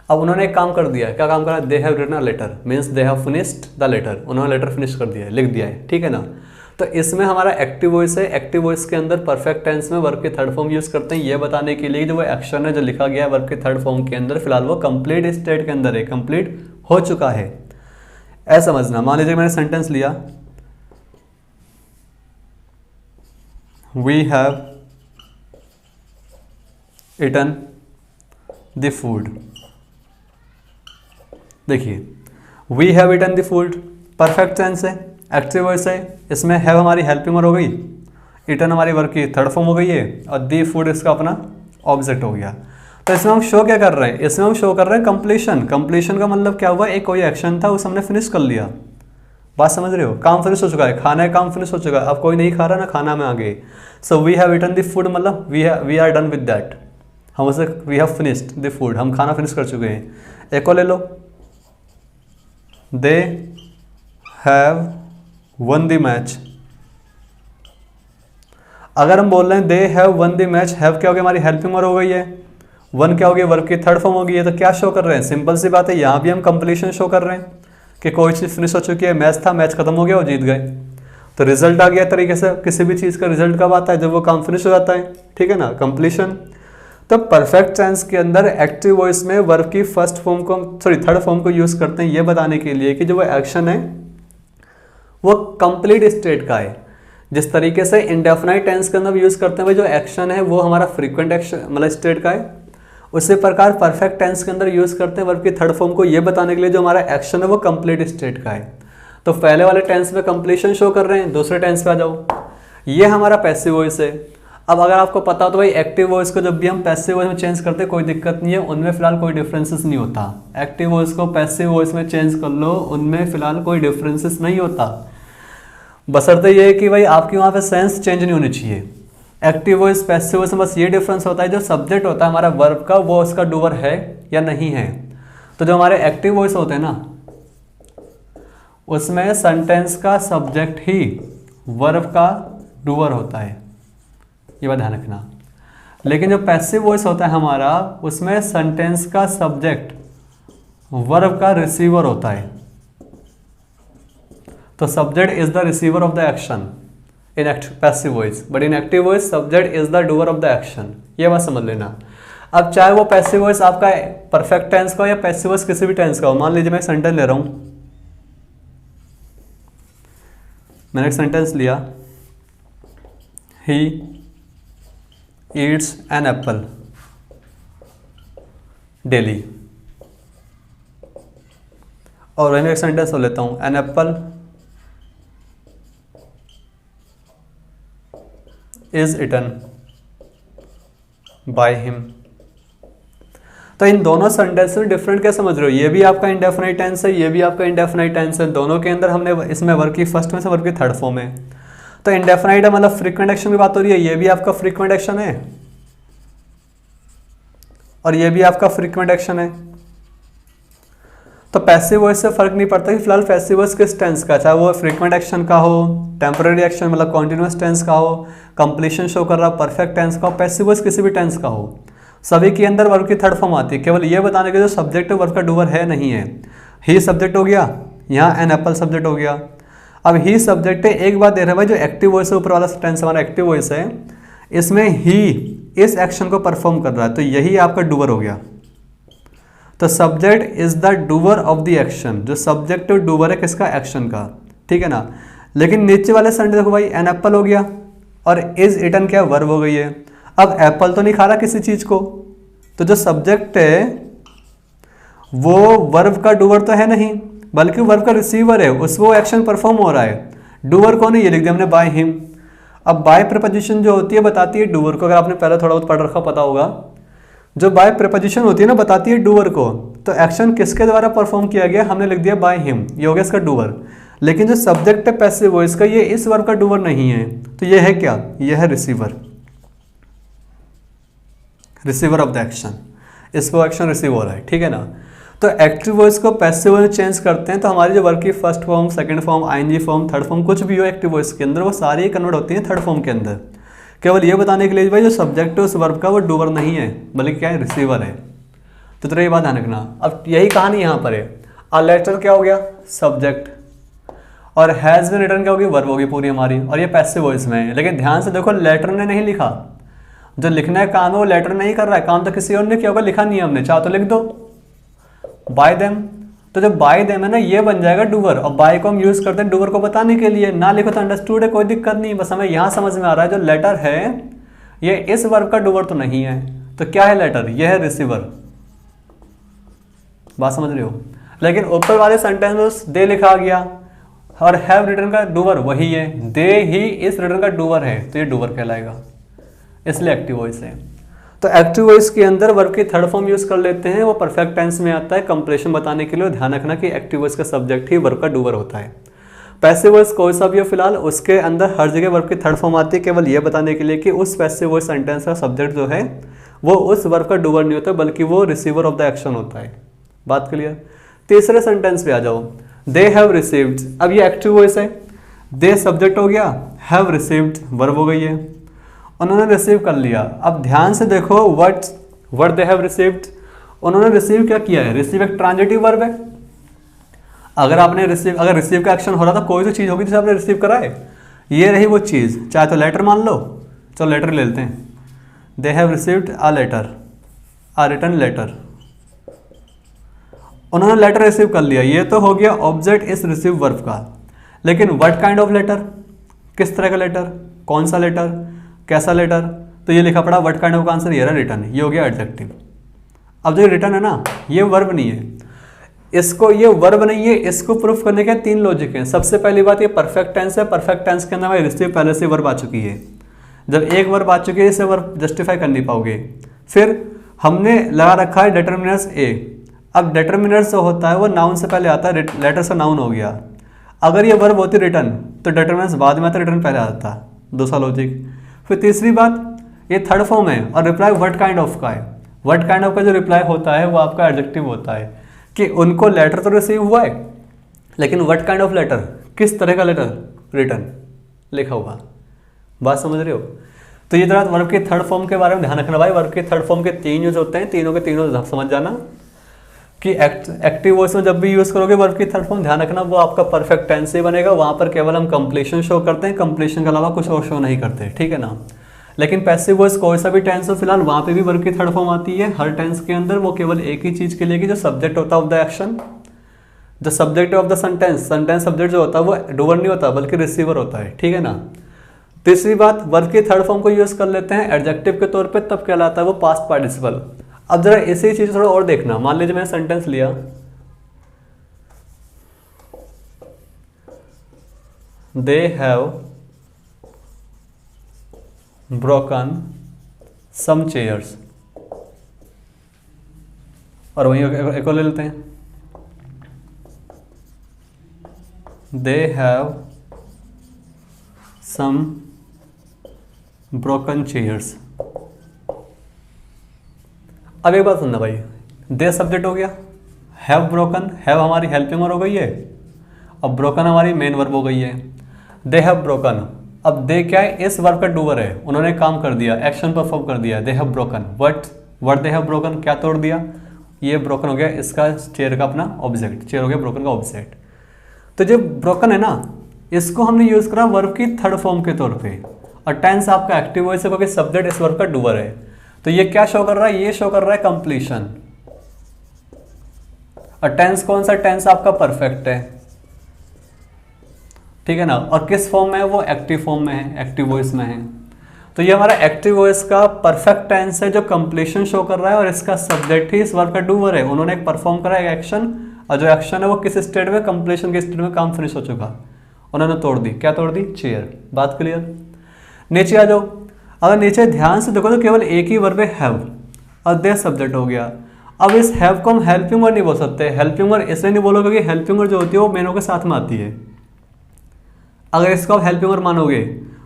अब उन्होंने एक काम कर दिया है, क्या काम करा, they have written a letter, means they have finished the letter, उन्होंने लेटर फिनिश कर दिया है, लिख दिया है, ठीक है ना। तो इसमें हमारा एक्टिव वॉइस है। एक्टिव वॉइस के अंदर परफेक्ट टेंस में वर्ब की थर्ड फॉर्म यूज़ करते हैं, ये बताने के लिए जो वो एक्शन है जो लिखा गया है वर्ब की थर्ड फॉर्म के अंदर, फिलहाल वो कंप्लीट स्टेट के अंदर है, कंप्लीट हो चुका है। ऐसा समझना, मान लीजिए मैंने सेंटेंस लिया, we have eaten the food. देखिए, we have eaten the food perfect tense है, एक्टिव वॉइस है, इसमें हैव हमारी हेल्पिंग वर्ब हो गई, ईटन हमारी वर्ब की थर्ड फॉर्म हो गई है, और दी फूड इसका अपना ऑब्जेक्ट हो गया। तो इसमें हम शो क्या कर रहे हैं, इसमें हम शो कर रहे हैं कंप्लीशन। कंप्लीशन का मतलब क्या हुआ, एक कोई एक्शन था उसे हमने फिनिश कर लिया। बात समझ रहे हो, काम फिनिश हो चुका है, खाना का काम फिनिश हो चुका है, अब कोई नहीं खा रहा ना खाना में आगे। So we have eaten the food मतलब we are done with that, हम उसे we have finished the food, हम खाना फिनिश कर चुके हैं। एक और ले लो, they have won the match. अगर हम बोल रहे हैं they have won the match, have क्या हो गया, हमारी हेल्पिंग वर्ब हो गई है, वन क्या हो गया, वर्ब की थर्ड फॉर्म हो गई है। तो क्या शो कर रहे हैं, सिंपल सी बात है, यहाँ भी हम कंप्लीशन शो कर रहे हैं कि कोई चीज़ फिनिश हो चुकी है। मैच था, मैच खत्म हो गया, वो जीत गए, तो रिजल्ट आ गया। तरीके से किसी भी चीज़ का रिजल्ट कब आता है, जब वो काम फिनिश हो जाता है, ठीक है ना, कंप्लीशन। तो परफेक्ट टेंस के अंदर एक्टिव वॉइस में वर्ब की फर्स्ट फॉर्म को, सॉरी थर्ड फॉर्म को यूज़ करते हैं, ये बताने के लिए कि जो वो एक्शन है वो कंप्लीट स्टेट का है। जिस तरीके से इंडेफिनाइट टेंस के अंदर यूज़ करते हैं भाई, जो एक्शन है वो हमारा फ्रीक्वेंट एक्शन मतलब स्टेट का है, उसी प्रकार परफेक्ट टेंस के अंदर यूज़ करते हैं वर्ब की थर्ड फॉर्म को, ये बताने के लिए जो हमारा एक्शन है वो कंप्लीट स्टेट का है। तो पहले वाले टेंस में कंप्लीशन शो कर रहे हैं, दूसरे टेंस पे आ जाओ, ये हमारा पैसिव वॉइस है। अब अगर आपको पता हो तो भाई एक्टिव वॉइस को जब भी हम पैसिव वॉइस में चेंज करते हैं कोई दिक्कत नहीं है, उनमें फिलहाल कोई डिफरेंसेस नहीं होता। एक्टिव वॉइस को पैसिव वॉइस में चेंज कर लो, उनमें फिलहाल कोई डिफरेंसेस नहीं होता, बशर्ते ये है कि भाई आपकी वहाँ पे सेंस चेंज नहीं होनी चाहिए। एक्टिव वॉइस पैसिव वॉइस में बस ये डिफरेंस होता है, जो सब्जेक्ट होता है हमारा वर्ब का वो उसका डूअर है या नहीं है। तो जो हमारे एक्टिव वॉइस होते हैं ना, उसमें सेंटेंस का सब्जेक्ट ही वर्ब का डूअर होता है, ये बात ध्यान रखना। लेकिन जो पैसिव वॉइस होता है हमारा, उसमें सेंटेंस का सब्जेक्ट वर्ब का रिसीवर होता है। तो subject is the receiver of the action in passive voice, but in active voice subject is the doer of the action, ये बात समझ लेना। अब चाहे वो पैसिव वॉइस आपका परफेक्ट टेंस का हो या पैसिव वॉइस किसी भी टेंस का हो, मान लीजिए मैं एक सेंटेंस ले रहा हूं, मैंने एक सेंटेंस लिया, he eats an apple daily, और वही मैं एक सेंटेंस हो लेता हूं, an apple is eaten by him. तो इन दोनों सेंटेंस में डिफरेंट क्या समझ रहे हो, ये भी आपका इंडेफिनाइट टेंस है, ये भी आपका इंडेफिनाइट टेंस है, दोनों के अंदर हमने इसमें वर्ब की फर्स्ट में से वर्ब की थर्ड फॉर्म है। तो इंडेफिनाइट है मतलब फ्रीक्वेंट एक्शन की बात हो रही है, ये भी आपका फ्रीक्वेंट एक्शन है और ये भी आपका फ्रीक्वेंट एक्शन है। तो पैसिव वॉइस से फर्क नहीं पड़ता कि फिलहाल पैसिव वॉइस किस टेंस का, चाहे वो फ्रीक्वेंट एक्शन का हो, टेम्पररी एक्शन मतलब कॉन्टिन्यूस टेंस का हो, कंप्लीशन शो कर रहा परफेक्ट टेंस का हो, पैसिव वॉइस किसी भी टेंस का हो, सभी के अंदर वर्ब की थर्ड फॉर्म आती है। केवल ये बताने के जो सब्जेक्ट वर्ब का डूअर है नहीं है। ही सब्जेक्ट हो गया, यहाँ एन एप्पल सब्जेक्ट हो गया। अब ही सब्जेक्ट है, एक बात दे रहे हैं भाई, जो एक्टिव वॉइस है ऊपर वाला टेंस हमारा एक्टिव वॉइस है, इसमें ही इस एक्शन को परफॉर्म कर रहा है, तो यही आपका डूअर हो गया। तो subject is the doer of the action, जो सब्जेक्ट डूअर है किसका, एक्शन का, ठीक है ना। लेकिन नीचे वाले सेंटेंस देखो भाई, एन एप्पल हो गया और इज इटन क्या वर्ब हो गई है। अब एप्पल तो नहीं खा रहा किसी चीज को, तो जो सब्जेक्ट है वो वर्ब का डूअर तो है नहीं, बल्कि वर्ब का रिसीवर है, उसमें वो एक्शन परफॉर्म हो रहा है। डूअर कौन है, ये लिख दिया हमने बाय हिम। अब बाय प्रीपोजिशन जो होती है बताती है डूअर को, अगर आपने पहले थोड़ा बहुत पढ़ रखा पता होगा, जो बाय प्रीपोजिशन होती है ना बताती है डूअर को, तो एक्शन किसके द्वारा परफॉर्म किया गया, हमने लिख दिया बाय हिम, ये हो गया इसका डूअर। लेकिन जो सब्जेक्ट है पैसिव वॉइस का, ये इस वर्ब का डूअर नहीं है, तो ये है क्या, ये है receiver, receiver of the action, इसको एक्शन रिसीव हो रहा है, ठीक है ना। तो एक्टिव वॉइस को पैसिव वॉइस चेंज करते हैं, तो हमारी जो वर्ब की first form, second form, ING form, third form कुछ भी हो एक्टिव वॉइस के अंदर, वो सारी कन्वर्ट होती हैं थर्ड फॉर्म के अंदर। केवल ये बताने के लिए भाई जो सब्जेक्ट है उस वर्ब का वो डूअर नहीं है, बल्कि क्या है, रिसीवर है। तो तेरा ये बात ध्यान रखना। अब यही कहानी यहाँ पर है, अ लेटर क्या हो गया, सब्जेक्ट, और हैज बीन रिटन क्या होगी, वर्ब होगी पूरी हमारी, और ये पैसिव वॉइस में है। लेकिन ध्यान से देखो, लेटर ने नहीं लिखा, जो लिखना है काम है वो लेटर नहीं कर रहा है, काम तो किसी और ने किया होगा, लिखा नहीं है हमने, चाहो तो लिख दो बाय देम। तो जो बाय देम है ना, ये बन जाएगा डूअर, और बाय को हम यूज करते हैं डूअर को बताने के लिए, ना लिखो तो अंडरस्टूड है, कोई दिक्कत नहीं, बस हमें यहाँ समझ में आ रहा है जो लेटर है ये इस वर्ब का डूअर तो नहीं है। तो क्या है लेटर, ये है रिसीवर, बात समझ रहे हो। लेकिन ऊपर वाले सेंटेंस में दे लिखा गया और हैव रिटन का डूअर वही है, दे ही इस रिटन का डूअर है, तो ये डूअर कहलाएगा, इसलिए एक्टिव वॉइस है। तो एक्टिव वॉइस के अंदर वर्ब की थर्ड फॉर्म यूज कर लेते हैं, वो परफेक्ट टेंस में आता है। कंप्रेशन बताने के लिए ध्यान रखना कि एक्टिव वॉइस का सब्जेक्ट ही वर्ब का डूअर होता है। पैसिव वॉइस कोई सा भी हो फिलहाल, उसके अंदर हर जगह वर्ब की थर्ड फॉर्म आती है, केवल ये बताने के लिए कि उस पैसिव वॉइस सेंटेंस का सब्जेक्ट जो है वो उस वर्ब का डूअर नहीं होता, बल्कि वो रिसीवर ऑफ द एक्शन होता है। बात क्लियर। तीसरे सेंटेंस पे आ जाओ, दे हैव रिसीव्ड। अब ये एक्टिव वॉइस है, दे सब्जेक्ट हो गया, हैव रिसीव्ड वर्ब हो गई है, उन्होंने रिसीव कर लिया। अब ध्यान से देखो, व्हाट दे हैव रिसीव्ड, उन्होंने रिसीव क्या किया है, रिसीव एक ट्रांजिटिव वर्ब है। अगर रिसीव का एक्शन हो रहा था, कोई तो चीज होगी जिसे आपने रिसीव करा है, ये रही वो चीज, चाहे तो लेटर मान लो, चलो लेटर ले लेते हैं, they have received a letter, a written letter, उन्होंने लेटर रिसीव कर लिया, ये तो हो गया ऑब्जेक्ट इस रिसीव वर्ब का। लेकिन व्हाट काइंड ऑफ लेटर, किस तरह का लेटर, कौन सा लेटर, कैसा लेटर, तो ये लिखा पड़ा व्हाट काइंड ऑफ का आंसर ये रहा रिटर्न, ये हो गया एडजेक्टिव। अब जो रिटर्न है ना, ये वर्ब नहीं है, इसको, ये वर्ब नहीं है, इसको प्रूफ करने के 3 लॉजिक हैं। सबसे पहली बात, ये परफेक्ट टेंस है, परफेक्ट टेंस के अंदर रिसीव पहले से वर्ब आ चुकी है, जब एक वर्ब आ चुकी है इसे वर्ब जस्टिफाई कर नहीं पाओगे। फिर हमने लगा रखा है डिटर्मिनर्स ए, अब डिटर्मिनर्स जो होता है वो नाउन से पहले आता है, लेटर से नाउन हो गया। अगर ये वर्ब होती रिटर्न तो डिटर्मिनर्स बाद में आता, रिटर्न पहले आता, दूसरा लॉजिक। फिर तीसरी बात, ये थर्ड फॉर्म है और रिप्लाई व्हाट काइंड ऑफ का है। व्हाट काइंड ऑफ का जो रिप्लाई होता है वो आपका एडजेक्टिव होता है, कि उनको लेटर तो रिसीव हुआ है, लेकिन व्हाट काइंड ऑफ लेटर, किस तरह का लेटर, रिटर्न लिखा हुआ। बात समझ रहे हो। तो ये जरा वर्ब के थर्ड फॉर्म के बारे में ध्यान रखना भाई, वर्ब के थर्ड फॉर्म के 3 यूज होते हैं, तीनों के तीनों समझ जाना कि एक्टिव वॉइस में जब भी यूज करोगे वर्ब की थर्ड फॉर्म, ध्यान रखना वो आपका परफेक्ट टेंस ही बनेगा, वहां पर केवल हम कंप्लीशन शो करते हैं, कंप्लीशन के अलावा कुछ और शो नहीं करते, ठीक है ना। लेकिन पैसिव वॉइस कोई सा भी टेंस हो फिलहाल, वहां पे भी वर्ब की थर्ड फॉर्म आती है हर टेंस के अंदर, वो केवल एक ही चीज के लिए कि जो सब्जेक्ट होता है ऑफ द एक्शन, जो subject of the sentence, sentence subject जो होता है वो डूअर नहीं होता बल्कि रिसीवर होता है, ठीक है ना। तीसरी बात, वर्ब की थर्ड फॉर्म को यूज कर लेते हैं एडजेक्टिव के तौर पे, तब कहलाता है वो पास्ट पार्टिसिपल। अब जरा इसी चीज थोड़ा और देखना, मान लीजिए मैंने सेंटेंस लिया, they have broken some chairs, और वहीं एक और ले लेते हैं, they have some broken chairs. अब एक बात सुनना भाई, दे सब्जेक्ट हो गया, हैव ब्रोकन, हैव हमारी हेल्पिंग वर्ब हो गई है, अब ब्रोकन हमारी मेन वर्ब हो गई है। दे हैव ब्रोकन, अब दे क्या है, इस वर्ब का डूअर है, उन्होंने काम कर दिया, एक्शन परफॉर्म कर दिया, दे have broken what they have broken, क्या तोड़ दिया, ये ब्रोकन हो गया इसका चेयर का अपना ऑब्जेक्ट, चेयर हो गया ब्रोकन का ऑब्जेक्ट। तो जो ब्रोकन है ना, इसको हमने यूज करा वर्ब की थर्ड फॉर्म के तौर पे, और टेंस आपका एक्टिव वॉइस है क्योंकि सब्जेक्ट इस वर्ब का डूअर है। तो ये क्या शो कर रहा है, ये शो कर रहा है कंप्लीशन। और टेंस कौन सा, टेंस आपका परफेक्ट है, ठीक है ना, और किस फॉर्म में है वो, एक्टिव फॉर्म में है, एक्टिव वॉइस में है। तो ये हमारा एक्टिव वॉइस का परफेक्ट टेंस है जो कंप्लीशन शो कर रहा है, और इसका सब्जेक्ट ही इस वर्ब का डूअर है, उन्होंने एक परफॉर्म करा एक एक्शन, और जो एक्शन है वो किस स्टेट में, कंप्लीशन के स्टेट में काम फिनिश हो चुका, उन्होंने तोड़ दी, क्या तोड़ दी, चेयर। बात क्लियर। नीचे आ जाओ, अगर नीचे ध्यान से देखो तो केवल एक ही वर्ब है हैव, और दे सब्जेक्ट हो गया। अब इस हैव को हम हेल्पिंग वर्ब नहीं बोल सकते, हेल्पिंग वर्ब इसलिए नहीं बोलोगे क्योंकि हेल्पिंग वर्ब जो होती है वो मेनों के साथ में आती है। अगर इसको आप हेल्पिंग वर्ब मानोगे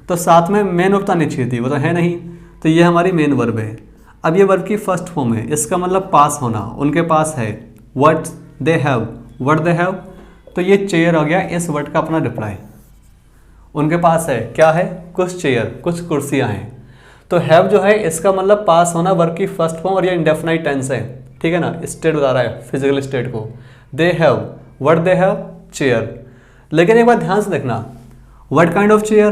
तो साथ में मेन वर्ब तो आनी चाहिए थी, वो तो है नहीं, तो ये हमारी मेन वर्ब है। अब ये वर्ब की फर्स्ट फॉर्म है, इसका मतलब पास होना, उनके पास है, व्हाट दे हैव, तो ये चेयर हो गया इस वर्ड का अपना रिप्लाई, उनके पास है, क्या है, कुछ चेयर, कुछ कुर्सियां हैं। तो हैव जो है इसका मतलब पास होना, वर्ब की फर्स्ट फॉर्म, और ये इंडेफिनाइट टेंस है, ठीक है ना, स्टेट बता रहा है फिजिकल स्टेट को। They have, what they have, chair. लेकिन एक बार ध्यान से देखना, व्हाट काइंड ऑफ चेयर,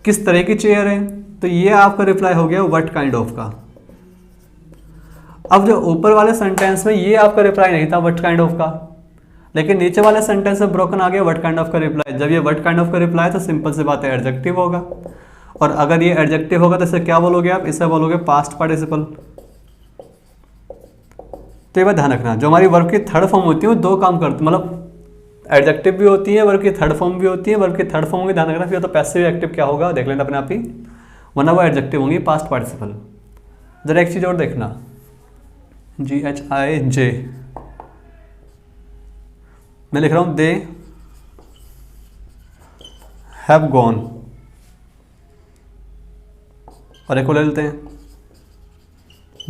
किस तरह की चेयर है, तो ये आपका रिप्लाई हो गया व्हाट काइंड ऑफ का। अब जो ऊपर वाले सेंटेंस में ये आपका रिप्लाई नहीं था व्हाट काइंड ऑफ का, लेकिन नीचे वाले सेंटेंस में ब्रोकन आ गया व्हाट काइंड ऑफ का रिप्लाई। जब ये व्हाट काइंड ऑफ का रिप्लाई तो सिंपल सी बात है एडजेक्टिव होगा, और अगर ये एडजेक्टिव होगा तो इसे क्या बोलोगे आप, इसे बोलोगे पास्ट पार्टिसिपल। तो ये बात ध्यान रखना, जो हमारी वर्ब की थर्ड फॉर्म होती है वो दो काम करती है, मतलब एडजेक्टिव भी होती है, वर्ब की थर्ड फॉर्म भी होती है, वर्ब की थर्ड फॉर्म भी ध्यान रखना, फिर तो पैसिव एक्टिव क्या होगा देख लेना अपने आप ही, वरना वो एडजेक्टिव होंगी पास्ट पार्टिसिपल। जरा एक चीज और देखना, GHIJ मैं लिख रहा हूं, दे हैव गॉन, और एक को ले लेते हैं,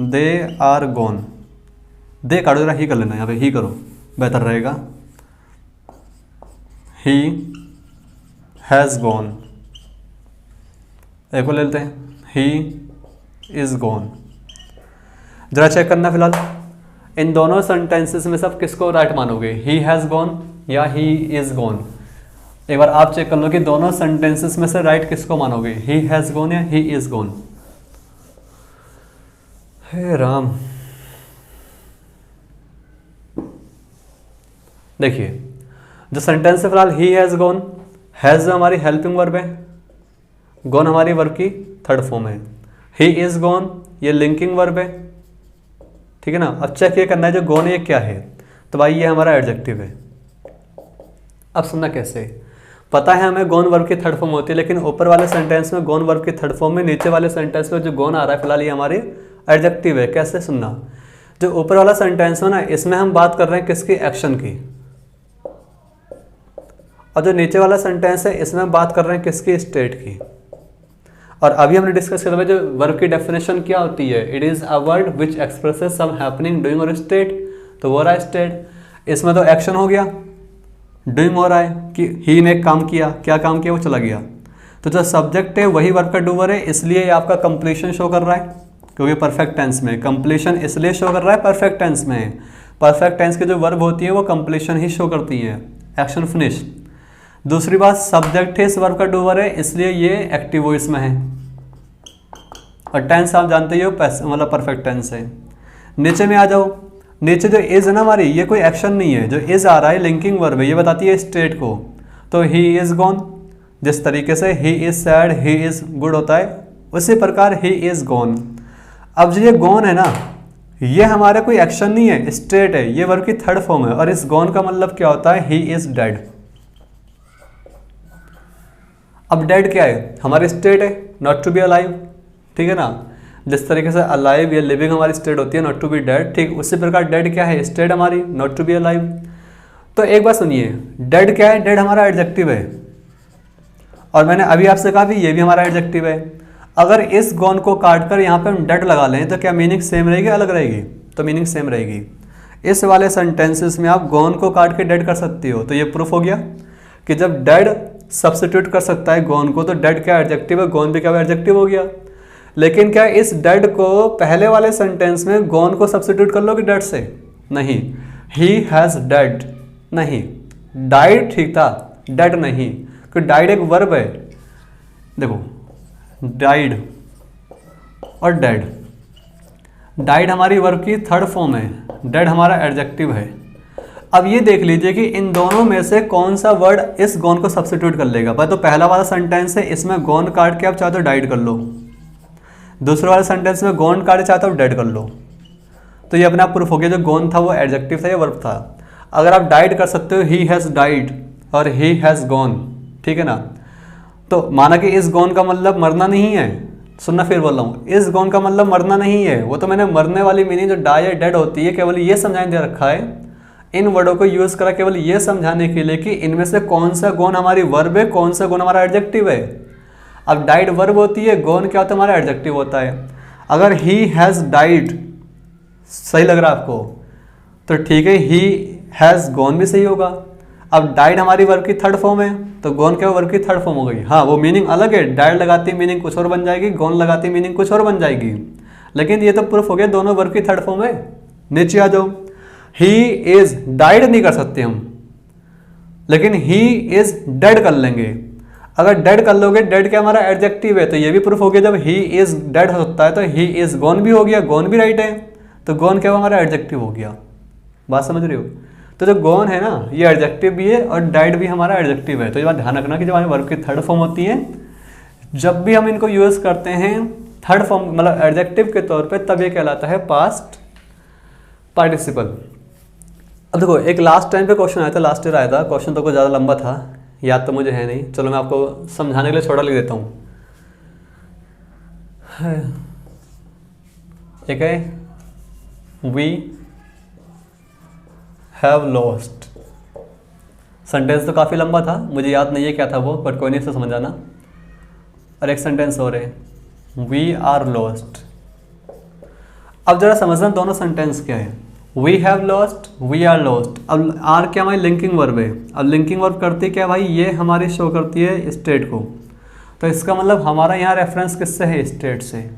दे आर गॉन। दे काटो जरा, ही कर लेना, यहाँ पे ही करो बेहतर रहेगा, ही हैज़ गॉन। एक को ले लेते हैं, ही इज गॉन। जरा चेक करना फिलहाल इन दोनों सेंटेंसेस में सब किसको राइट मानोगे, ही हैज़ गॉन या ही इज गॉन। एक बार आप चेक कर लो कि दोनों सेंटेंसेस में से राइट किसको मानोगे, ही हैज़ गॉन या ही इज गॉन। हे राम, देखिए जो सेंटेंस है फिलहाल, ही हैज़ गॉन, हैज़ हमारी हेल्पिंग वर्ब है, गॉन हमारी वर्ब की थर्ड फॉर्म है, ही इज गॉन ये लिंकिंग वर्ब है, ठीक है ना। अब चेक ये करना है जो गॉन ये क्या है, तो भाई ये हमारा एडजेक्टिव है। अब सुनना कैसे, पता है हमें गॉन वर्ब की थर्ड फॉर्म होती है, लेकिन ऊपर वाले सेंटेंस में गॉन वर्ब की थर्ड फॉर्म में, नीचे वाले सेंटेंस में जो गॉन आ रहा है फिलहाल ये हमारी एडजेक्टिव है। कैसे सुनना, जो ऊपर वाला सेंटेंस है ना, इसमें हम बात कर रहे हैं किसकी, एक्शन की, और जो नीचे वाला सेंटेंस है इसमें हम बात कर रहे हैं किसकी, स्टेट की। और अभी हमने डिस्कस किया था जो वर्ब की डेफिनेशन क्या होती है, it is a word which expresses some happening doing और स्टेट, तो वो रहा है स्टेट। इसमें तो एक्शन हो गया, डूइंग हो रहा है कि ही ने काम किया, क्या काम किया, वो चला गया। तो जो सब्जेक्ट है वही वर्ब का डूअर है, इसलिए ये आपका कंप्लीशन शो कर रहा है, क्योंकि परफेक्ट टेंस में कंप्लीशन इसलिए शो कर रहा है, परफेक्ट टेंस में। परफेक्ट टेंस की जो वर्ब होती है वो कंप्लीशन ही शो करती है, एक्शन फिनिश। दूसरी बात, सब्जेक्ट है इस वर्ब का डूअर है, इसलिए ये एक्टिव वॉइस में है, और टेंस आप जानते ही हो मतलब परफेक्ट टेंस है। नीचे में आ जाओ, नीचे जो इज है ना हमारी, ये कोई एक्शन नहीं है, जो इज आ रहा है लिंकिंग वर्ब है, ये बताती है स्टेट को। तो ही इज गॉन, जिस तरीके से he is sad, he is good होता है, उसी प्रकार ही इज गॉन। अब जो ये गॉन है ना, ये हमारा कोई एक्शन नहीं है, स्टेट है, ये वर्ब की थर्ड फॉर्म है, और इस गॉन का मतलब क्या होता है, ही इज डेड। अब डेड क्या है, हमारी स्टेट है, नॉट टू बी अलाइव, ठीक है ना। जिस तरीके से अलाइव या लिविंग हमारी स्टेट होती है नॉट टू बी डेड, ठीक उसी प्रकार डेड क्या है, स्टेट हमारी नॉट टू बी अलाइव। तो एक बात सुनिए, डेड क्या है, डेड हमारा एडजेक्टिव है, और मैंने अभी आपसे कहा भी ये भी हमारा एडजेक्टिव है। अगर इस गॉन को काट कर यहाँ पे हम डेड लगा लें तो क्या मीनिंग सेम रहेगी अलग रहेगी, तो मीनिंग सेम रहेगी। इस वाले सेंटेंसेस में आप गॉन को काट के डेड कर सकती हो, तो ये प्रूफ हो गया कि जब डेड सब्स्टिट्यूट कर सकता है गॉन को, तो डेड क्या एडजेक्टिव है, गॉन भी क्या एडजेक्टिव हो गया। लेकिन क्या इस डेड को पहले वाले सेंटेंस में गॉन को सब्स्टिट्यूट कर लोगे डेड से, नहीं। ही हैज़ डेड, नहीं। डाइड ठीक था, डेड नहीं, क्योंकि डाइड एक वर्ब है। देखो डाइड और डेड, डाइड हमारी वर्ब की थर्ड फॉर्म है, डेड हमारा एडजेक्टिव है। अब ये देख लीजिए कि इन दोनों में से कौन सा वर्ड इस गॉन को सब्स्टिट्यूट कर लेगा। भाई तो पहला वाला सेंटेंस है, इसमें गॉन काट के आप चाहे तो डाइड कर लो, दूसरे वाले सेंटेंस में गॉन काट चाहते हो डेड कर लो, तो ये अपने आप प्रूफ हो गया जो गॉन था वो एडजेक्टिव था या वर्ब था। अगर आप डाइड कर सकते हो ही हैज़ डाइड और ही हैज़ गॉन, ठीक है ना, तो माना कि इस गॉन का मतलब मरना नहीं है, सुनना फिर बोल रहा हूँ, इस गॉन का मतलब मरना नहीं है, वो तो मैंने मरने वाली मीनिंग जो डाई या डेड होती है केवल ये समझाने दे रखा है, इन वर्डों को यूज़ करा केवल ये समझाने के लिए कि इनमें से कौन सा गॉन हमारी वर्ब है, कौन सा गॉन हमारा एडजेक्टिव है। अब डाइड वर्ब होती है, गॉन क्या होता है, हमारा एडजेक्टिव होता है। अगर ही हैज़ डाइड सही लग रहा है आपको तो ठीक है, ही हैज़ गॉन भी सही होगा। अब डाइड हमारी वर्ब की थर्ड फॉर्म है, तो गॉन क्या वर्ब की थर्ड फॉर्म हो गई। हाँ वो मीनिंग अलग है, डाइड लगाती मीनिंग कुछ और बन जाएगी, गॉन लगाती मीनिंग कुछ और बन जाएगी, लेकिन ये तो प्रूफ हो गया दोनों वर्ब की थर्ड फॉर्म है। नीचे आ जाओ, ही इज डाइड नहीं कर सकते हम, लेकिन ही इज डेड कर लेंगे। अगर डेड कर लोगे, डेड क्या हमारा एडजेक्टिव है, तो ये भी प्रूफ हो गया जब ही इज डेड हो सकता है तो ही इज गॉन भी हो गया, गॉन भी राइट है, तो गॉन क्या हमारा एडजेक्टिव हो गया। बात समझ रहे हो। तो जो गॉन है ना ये एडजेक्टिव भी है और डाइड भी हमारा एडजेक्टिव है। तो ये बात ध्यान रखना कि जब हमारे वर्ब की थर्ड फॉर्म होती है, जब भी हम इनको यूज करते हैं थर्ड फॉर्म मतलब एडजेक्टिव के तौर पे, तब ये कहलाता है पास्ट पार्टिसिपल। अब देखो एक लास्ट टाइम पे क्वेश्चन आया था, लास्ट ईयर आया था, क्वेश्चन तो कुछ ज़्यादा लंबा था, याद तो मुझे है नहीं, चलो मैं आपको समझाने के लिए छोटा लिख देता हूँ। एक है वी हैव लॉस्ट, सेंटेंस तो काफ़ी लंबा था, मुझे याद नहीं है क्या था वो, बट कोई नहीं से समझ आना। और एक सेंटेंस और है वी आर लॉस्ट। अब जरा समझना दोनों सेंटेंस क्या है। We have lost, we are lost. अब आर क्या हमारी लिंकिंग वर्ब है। अब लिंकिंग वर्ब करती क्या भाई, ये हमारी शो करती है स्टेट को, तो इसका मतलब हमारा यहाँ रेफरेंस किससे है, स्टेट से।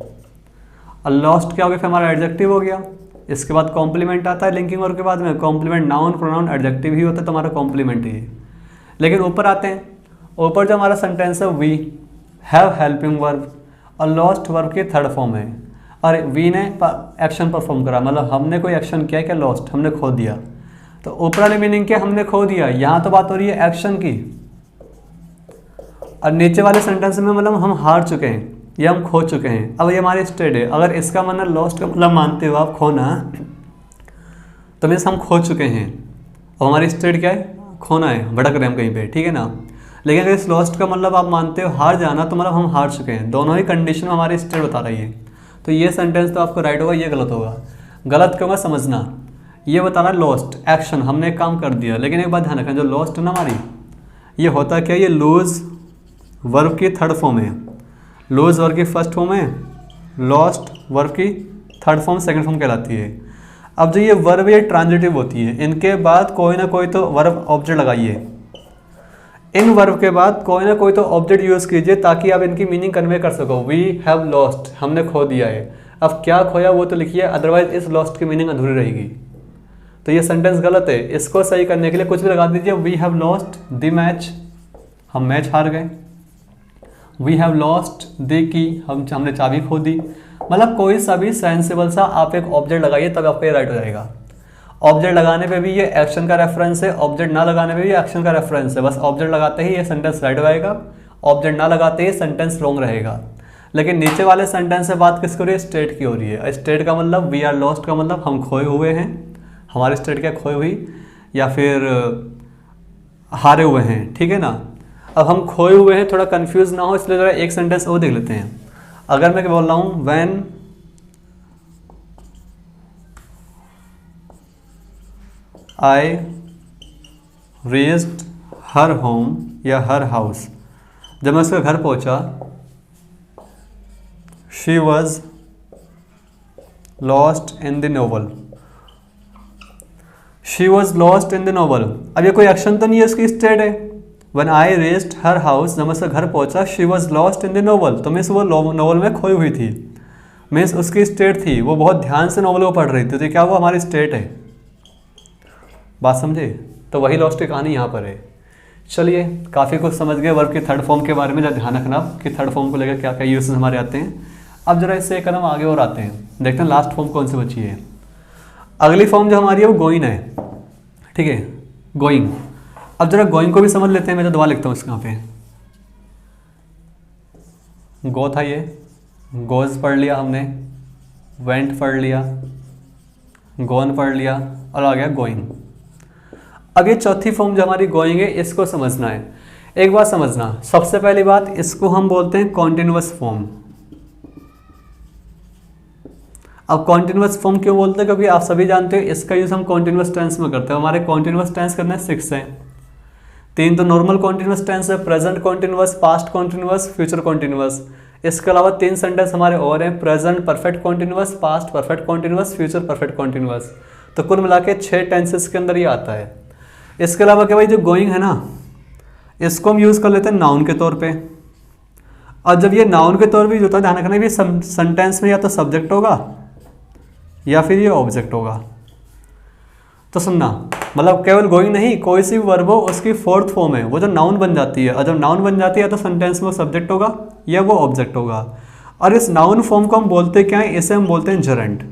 और लॉस्ट क्या हो गया, फिर हमारा एडजेक्टिव हो गया। इसके बाद कॉम्प्लीमेंट आता है लिंकिंग वर्ब के बाद में, कॉम्प्लीमेंट नाउन प्रोनाउन एडजेक्टिव ही होता है, तो हमारा कॉम्प्लीमेंट ही है। लेकिन ऊपर आते हैं, ऊपर जो हमारा सेंटेंस है वी हैव हेल्पिंग वर्ब और लॉस्ट वर्ब की थर्ड फॉर्म है, और वी ने एक्शन परफॉर्म करा, मतलब हमने कोई एक्शन किया क्या, लॉस्ट हमने खो दिया। तो ऊपर वाली मीनिंग क्या, हमने खो दिया। यहाँ तो बात हो रही है एक्शन की, और नीचे वाले सेंटेंस में मतलब हम हार चुके हैं या हम खो चुके हैं। अब ये हमारी स्टेट है, अगर इसका मतलब लॉस्ट का मतलब मानते हो आप खोना, तो मीन्स हम खो चुके हैं, और हमारी स्टेट क्या है, खोना है, भटक रहे हैं हम कहीं पे, ठीक है ना। लेकिन अगर इस लॉस्ट का मतलब आप मानते हो हार जाना, तो मतलब हम हार चुके हैं। दोनों ही कंडीशन हमारी स्टेट बता रही है, तो ये सेंटेंस तो आपको राइट होगा, ये गलत होगा। गलत क्यों होगा समझना, ये बता रहा है लॉस्ट एक्शन, हमने एक काम कर दिया। लेकिन एक बात ध्यान रखना, जो लॉस्ट है ना हमारी, ये होता क्या, ये लूज वर्ब की थर्ड फॉर्म है, लूज वर्ब की फर्स्ट फॉर्म है, लॉस्ट वर्ब की थर्ड फॉर्म सेकंड फॉर्म कहलाती है। अब जो ये वर्ब ये ट्रांजिटिव होती है, इनके बाद कोई ना कोई तो वर्ब ऑब्जेक्ट लगाइए, इन वर्ब के बाद कोई ना कोई तो ऑब्जेक्ट यूज़ कीजिए ताकि आप इनकी मीनिंग कन्वे कर सको। वी हैव लॉस्ट, हमने खो दिया है, अब क्या खोया वो तो लिखिए, अदरवाइज इस लॉस्ट की मीनिंग अधूरी रहेगी। तो ये सेंटेंस गलत है, इसको सही करने के लिए कुछ भी लगा दीजिए। We have lost the match, हम मैच हार गए। We have lost the key, हमने चाबी खो दी। मतलब कोई सा भी सेंसिबल सा आप एक ऑब्जेक्ट लगाइए, तब आपका ये राइट हो जाएगा। ऑब्जेक्ट लगाने पे भी ये एक्शन का रेफरेंस है, ऑब्जेक्ट ना लगाने पे भी एक्शन का रेफरेंस है। बस ऑब्जेक्ट लगाते ही ये सेंटेंस राइट हो जाएगा, ऑब्जेक्ट ना लगाते ही सेंटेंस रॉन्ग रहेगा। लेकिन नीचे वाले सेंटेंस से बात किसकी हो रही है, स्टेट की हो रही है। स्टेट का मतलब वी आर लॉस्ट का मतलब हम खोए हुए हैं, हमारी स्टेट क्या खोई हुई या फिर हारे हुए हैं, ठीक है ना। अब हम खोए हुए हैं, थोड़ा कंफ्यूज ना हो इसलिए जरा एक सेंटेंस और देख लेते हैं। अगर मैं क्या बोल रहा हूँ, when I reached her home या हर हाउस, जब मैं उसके घर पहुंचा, she was lost in the novel, she was lost in the novel. अब ये कोई एक्शन तो नहीं है, उसकी स्टेट है। When I reached her house, जब मैं उसके घर पहुंचा, she was lost in the novel, तो मीन्स वो नोवेल में खोई हुई थी, मीन्स उसकी स्टेट थी, वो बहुत ध्यान से नोवेल को पढ़ रही थी, तो क्या वो हमारी स्टेट है। बात समझे? तो वही लॉस्ट की कहानी यहाँ पर है। चलिए, काफ़ी कुछ समझ गए वर्ब की थर्ड फॉर्म के बारे में। जरा ध्यान रखना कि थर्ड फॉर्म को लेकर क्या क्या यूजेस हमारे आते हैं। अब जरा इससे एक कदम आगे और आते हैं, देखते हैं लास्ट फॉर्म कौन सी बची है। अगली फॉर्म जो हमारी है वो गोइंग है, ठीक है, गोइंग। अब जरा गोइंग को भी समझ लेते हैं। मैं जो दवा लिखता हूँ इसके यहाँ पे, गो था ये, गोज पढ़ लिया हमने, वेंट पढ़ लिया, गोन पढ़ लिया, और आ गया गोइंग। अब ये चौथी फॉर्म जो हमारी गोइंग है, इसको समझना है। एक बात समझना, सबसे पहली बात, इसको हम बोलते हैं कॉन्टिन्यूअस फॉर्म। अब कॉन्टिन्यूअस फॉर्म क्यों बोलते हैं? क्योंकि आप सभी जानते हो इसका यूज हम कॉन्टिन्यूअस टेंस में करते हैं। हमारे कॉन्टिन्यूअस टेंस करने 6 हैं। 3 तो नॉर्मल कॉन्टिन्यूअस टेंस है, present continuous, past continuous, future continuous. इसके अलावा 3 सेंटेंस हमारे और हैं, present perfect continuous, past perfect continuous, future perfect continuous. तो कुल मिला के 6 टेंसेस के अंदर ये आता है। इसके अलावा क्या भाई, जो गोइंग है ना, इसको हम यूज़ कर लेते हैं नाउन के तौर पे। और जब ये नाउन के तौर पे होता है, ध्यान रखना, ये सेंटेंस में या तो सब्जेक्ट होगा या फिर ये ऑब्जेक्ट होगा। तो सुनना, मतलब केवल गोइंग नहीं, कोई सी वर्ब हो उसकी फोर्थ फॉर्म है, वो जो नाउन बन जाती है। और जब नाउन बन जाती है तो सेंटेंस में वो सब्जेक्ट होगा या वो ऑब्जेक्ट होगा। और इस नाउन फॉर्म को हम बोलते क्या है? इसे हम बोलते हैं जरेंट।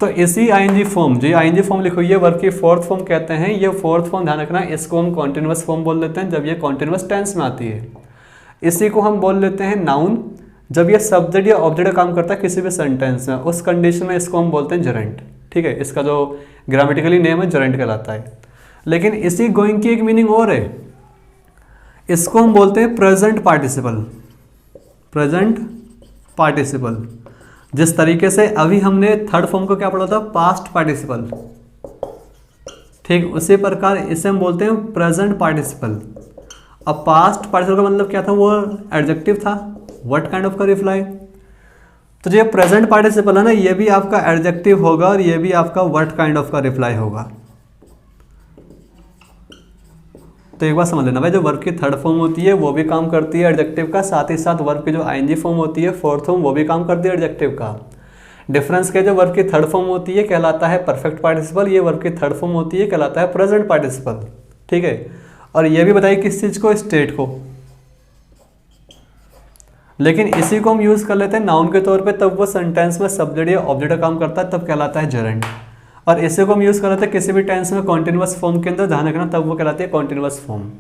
तो इसी आईएनजी फॉर्म, जो आईएनजी फॉर्म लिखी हुई है, वर्ब की फोर्थ फॉर्म कहते हैं। ये फोर्थ फॉर्म ध्यान रखना, इसको हम कॉन्टिन्यूअस फॉर्म बोल देते हैं जब ये कॉन्टिन्यूअस टेंस में आती है। इसी को हम बोल लेते हैं नाउन जब ये सब्जेक्ट या ऑब्जेक्ट का काम करता है किसी भी सेंटेंस में, उस कंडीशन में इसको हम बोलते हैं जरेंट। ठीक है, इसका जो ग्रामेटिकली नेम है जरेंट कहलाता है। लेकिन इसी गोइंग की एक मीनिंग और है, इसको हम बोलते हैं प्रेजेंट पार्टिसिपल। प्रेजेंट पार्टिसिपल, जिस तरीके से अभी हमने थर्ड फॉर्म को क्या पढ़ा था, पास्ट पार्टिसिपल, ठीक उसी प्रकार इसे हम बोलते हैं प्रेजेंट पार्टिसिपल। अब पास्ट पार्टिसिपल का मतलब क्या था? वो एडजेक्टिव था, व्हाट काइंड ऑफ का रिप्लाई। तो जो प्रेजेंट पार्टिसिपल है ना, ये भी आपका एडजेक्टिव होगा और ये भी आपका व्हाट काइंड ऑफ का रिप्लाई होगा। तो एक बार समझ लेना भाई, जो वर्ब की थर्ड फॉर्म होती है वो भी काम करती है एडजेक्टिव का, साथ ही साथ वर्ब की जो आईएनजी फॉर्म होती है फोर्थ फॉर्म, वो भी काम करती है एडजेक्टिव का। डिफरेंस के, जो वर्ब की थर्ड फॉर्म होती है कहलाता है परफेक्ट पार्टिसिपल, ये वर्ब की थर्ड फॉर्म होती है कहलाता है प्रेजेंट पार्टिसिपल। ठीक है, और ये भी बताइए किस चीज़ को? स्टेट को। लेकिन इसी को हम यूज़ कर लेते हैं नाउन के तौर पे, तब वो सेंटेंस में सब्जेक्ट या ऑब्जेक्ट का काम करता है, तब कहलाता है जरेंट। और इसी को हम यूज़ कर लेते हैं किसी भी टेंस में कॉन्टिन्यूअस फॉर्म के अंदर, ध्यान रखना, तब वो कहलाती है कॉन्टिन्यूअस फॉर्म।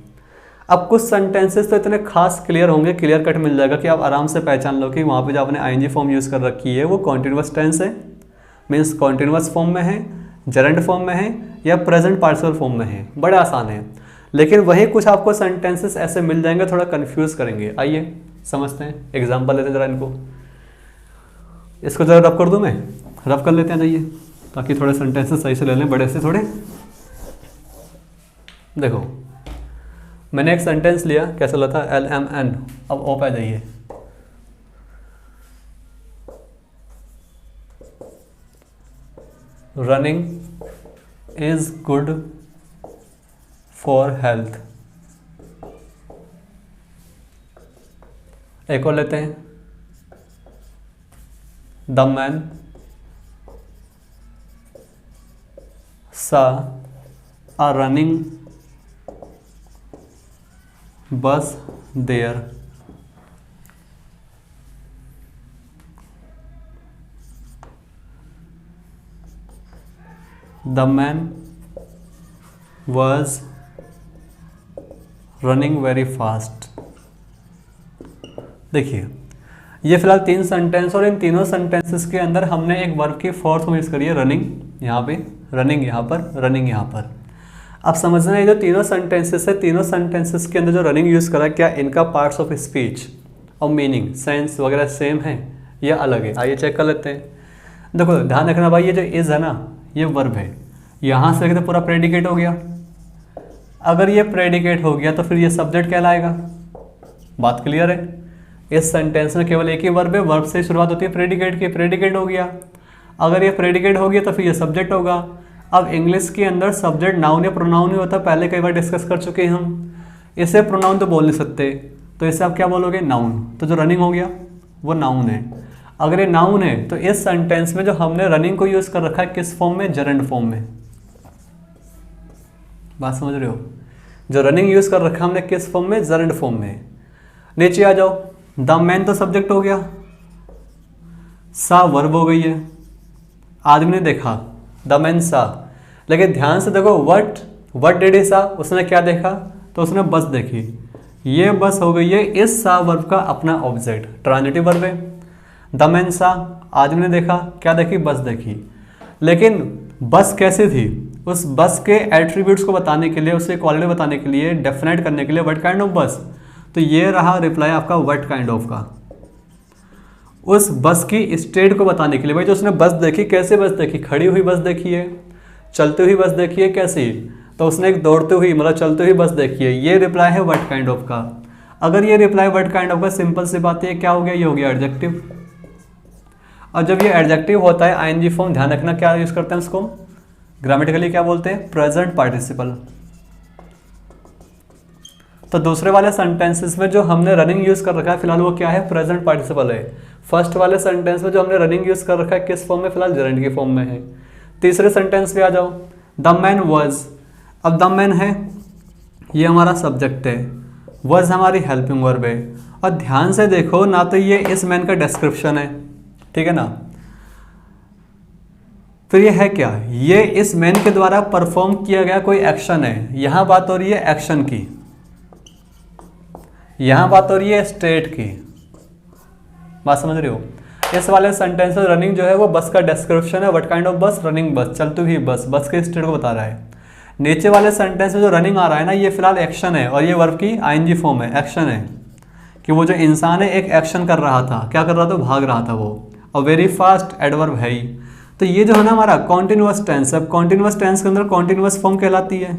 अब कुछ सेंटेंसेस तो इतने खास क्लियर होंगे, क्लियर कट मिल जाएगा कि आप आराम से पहचान लो कि वहाँ पे जो आपने आईएनजी फॉर्म यूज़ कर रखी है वो कॉन्टिन्यूअस टेंस है, मीन्स कॉन्टिन्यूअस फॉर्म में है, जरेंट फॉर्म में है, या प्रेजेंट पार्टिसिपल फॉर्म में है। बड़ा आसान है। लेकिन वहीं कुछ आपको सेंटेंसेस ऐसे मिल जाएंगे थोड़ा कन्फ्यूज़ करेंगे। आइए समझते हैं, एग्जाम्पल लेते हैं जरा इनको। इसको जरा रब कर दूं, मैं रब कर लेते हैं, जाइए, ताकि थोड़े सेंटेंसेस सही से ले लें, बड़े से थोड़े। देखो, मैंने एक सेंटेंस लिया, कैसा लगा था? LMN। अब ओ पे जाइए, running is good for health. एक और लेते हैं, the man saw a running bus there. The man was running very fast. देखिए, ये फिलहाल 3 सेंटेंस, और इन तीनों सेंटेंसेस के अंदर हमने एक वर्ब की फोर्थ फॉर्म यूज करी है, रनिंग। यहाँ पे रनिंग, यहाँ पर रनिंग, यहाँ पर। अब समझना, ये जो तीनों सेंटेंसेस है, तीनों सेंटेंसेस के अंदर जो रनिंग यूज करा, क्या इनका पार्ट्स ऑफ स्पीच और मीनिंग सेंस वगैरह सेम है या अलग है, आइए चेक कर लेते हैं। देखो ध्यान रखना भाई, ये जो इज़ है ना ये वर्ब है, यहाँ से लेकर तो पूरा प्रेडिकेट हो गया। अगर ये प्रेडिकेट हो गया तो फिर ये सब्जेक्ट कहलाएगा। बात क्लियर है? इस सेंटेंस में केवल एक ही वर्ब है, वर्ब से शुरुआत होती है प्रेडिकेट की, प्रेडिकेट हो गया। अगर ये प्रेडिकेट हो गया तो फिर ये सब्जेक्ट होगा। अब इंग्लिश के अंदर सब्जेक्ट नाउन या प्रोनाउन ही होता है, पहले कई बार डिस्कस कर चुके हैं हम। इसे प्रोनाउन तो बोल नहीं सकते, तो इसे आप क्या बोलोगे? नाउन। तो जो रनिंग हो गया वो नाउन है। अगर ये नाउन है तो इस सेंटेंस में जो हमने रनिंग को यूज़ कर रखा है किस फॉर्म में? जरंड फॉर्म में। बात समझ रहे हो? जो रनिंग यूज़ कर रखा है हमने किस फॉर्म में? जरंड फॉर्म में। नीचे आ जाओ, द मैन तो सब्जेक्ट हो गया, सा वर्ब हो गई है। आदमी ने देखा, द मैन सा। लेकिन ध्यान से देखो, वट डिड ही सा, उसने क्या देखा? तो उसने बस देखी। ये बस हो गई है इस सा वर्ब का अपना ऑब्जेक्ट, ट्रांजिटिव वर्ब है। द मैन सा, आदमी ने देखा, क्या देखी? बस देखी। लेकिन बस कैसी थी? उस बस के एट्रीब्यूट्स को बताने के लिए, उसके क्वालिटी बताने के लिए, डेफिनेट करने के लिए व्हाट काइंड ऑफ बस। तो ये रहा रिप्लाई आपका व्हाट काइंड ऑफ का। उस बस की स्टेट को बताने के लिए, भाई जो उसने बस देखी, कैसे बस देखी? खड़ी हुई बस देखी है, चलती हुई बस देखी है, कैसी? तो उसने एक दौड़ती हुई मतलब चलती हुई बस देखी है। ये रिप्लाई है व्हाट काइंड ऑफ का। अगर ये रिप्लाई व्हाट काइंड ऑफ का, सिंपल सी बात है, क्या हो गया? ये हो गया एडजेक्टिव। और जब ये एडजेक्टिव होता है आईएनजी फॉर्म, ध्यान रखना क्या यूज करते हैं उसको? ग्रामेटिकली क्या बोलते हैं? Present participle. तो दूसरे वाले सेंटेंसेस में जो हमने रनिंग यूज कर रखा है फिलहाल वो क्या है? प्रेजेंट पार्टिसिपल है। फर्स्ट वाले सेंटेंस में जो हमने रनिंग यूज कर रखा है किस फॉर्म में? फिलहाल जरंड की फॉर्म में है। तीसरे सेंटेंस पे आ जाओ, द मैन वॉज। अब द मैन है, ये हमारा सब्जेक्ट है, वॉज हमारी हेल्पिंग वर्ब है। और ध्यान से देखो ना, तो ये इस मैन का डिस्क्रिप्शन है, ठीक है ना? फिर ये है क्या? ये इस मैन के द्वारा परफॉर्म किया गया कोई एक्शन है। यहां बात हो रही है एक्शन की, यहां बात हो रही है स्टेट की। बात समझ रहे हो? इस वाले सेंटेंस में रनिंग जो है वो बस का डिस्क्रिप्शन है। व्हाट काइंड ऑफ बस? रनिंग बस, चलती हुई बस, बस के स्टेट को बता रहा है। नीचे वाले सेंटेंस में जो रनिंग आ रहा है ना, ये फिलहाल एक्शन है, और ये वर्ब की आईएनजी फॉर्म है, एक्शन है। कि वो जो इंसान है एक एक्शन कर रहा था, क्या कर रहा था? भाग रहा था वो। और वेरी फास्ट एडवर्ब है ही। तो ये जो है ना हमारा कॉन्टिन्यूअस टेंस। अब कॉन्टिन्यूअस टेंस के अंदर कॉन्टिन्यूअस फॉर्म कहलाती है।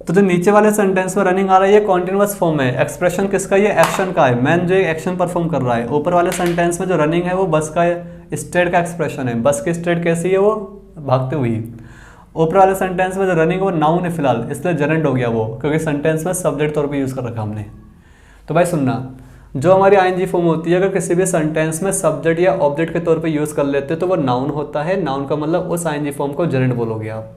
तो जो नीचे वाले सेंटेंस में रनिंग आ रहा है ये कॉन्टिन्यूअस फॉर्म है। एक्सप्रेशन किसका? ये एक्शन का है, मैन जो एक्शन परफॉर्म कर रहा है। ऊपर वाले सेंटेंस में जो रनिंग है वो बस का स्टेट का एक्सप्रेशन है। बस की स्टेट कैसी है? वो भागते हुई। ऊपर वाले सेंटेंस में जो रनिंग है वो नाउन है फिलहाल, इसलिए जेरेंट हो गया वो, क्योंकि सेंटेंस में सब्जेक्ट तौर पर यूज़ कर रखा हमने। तो भाई सुनना, जो हमारी आईएनजी फॉर्म होती है अगर किसी भी सेंटेंस में सब्जेक्ट या ऑब्जेक्ट के तौर पे यूज़ कर लेते तो वो नाउन होता है। नाउन का मतलब उस आईएनजी फॉर्म को जेरेंट बोलोगे आप।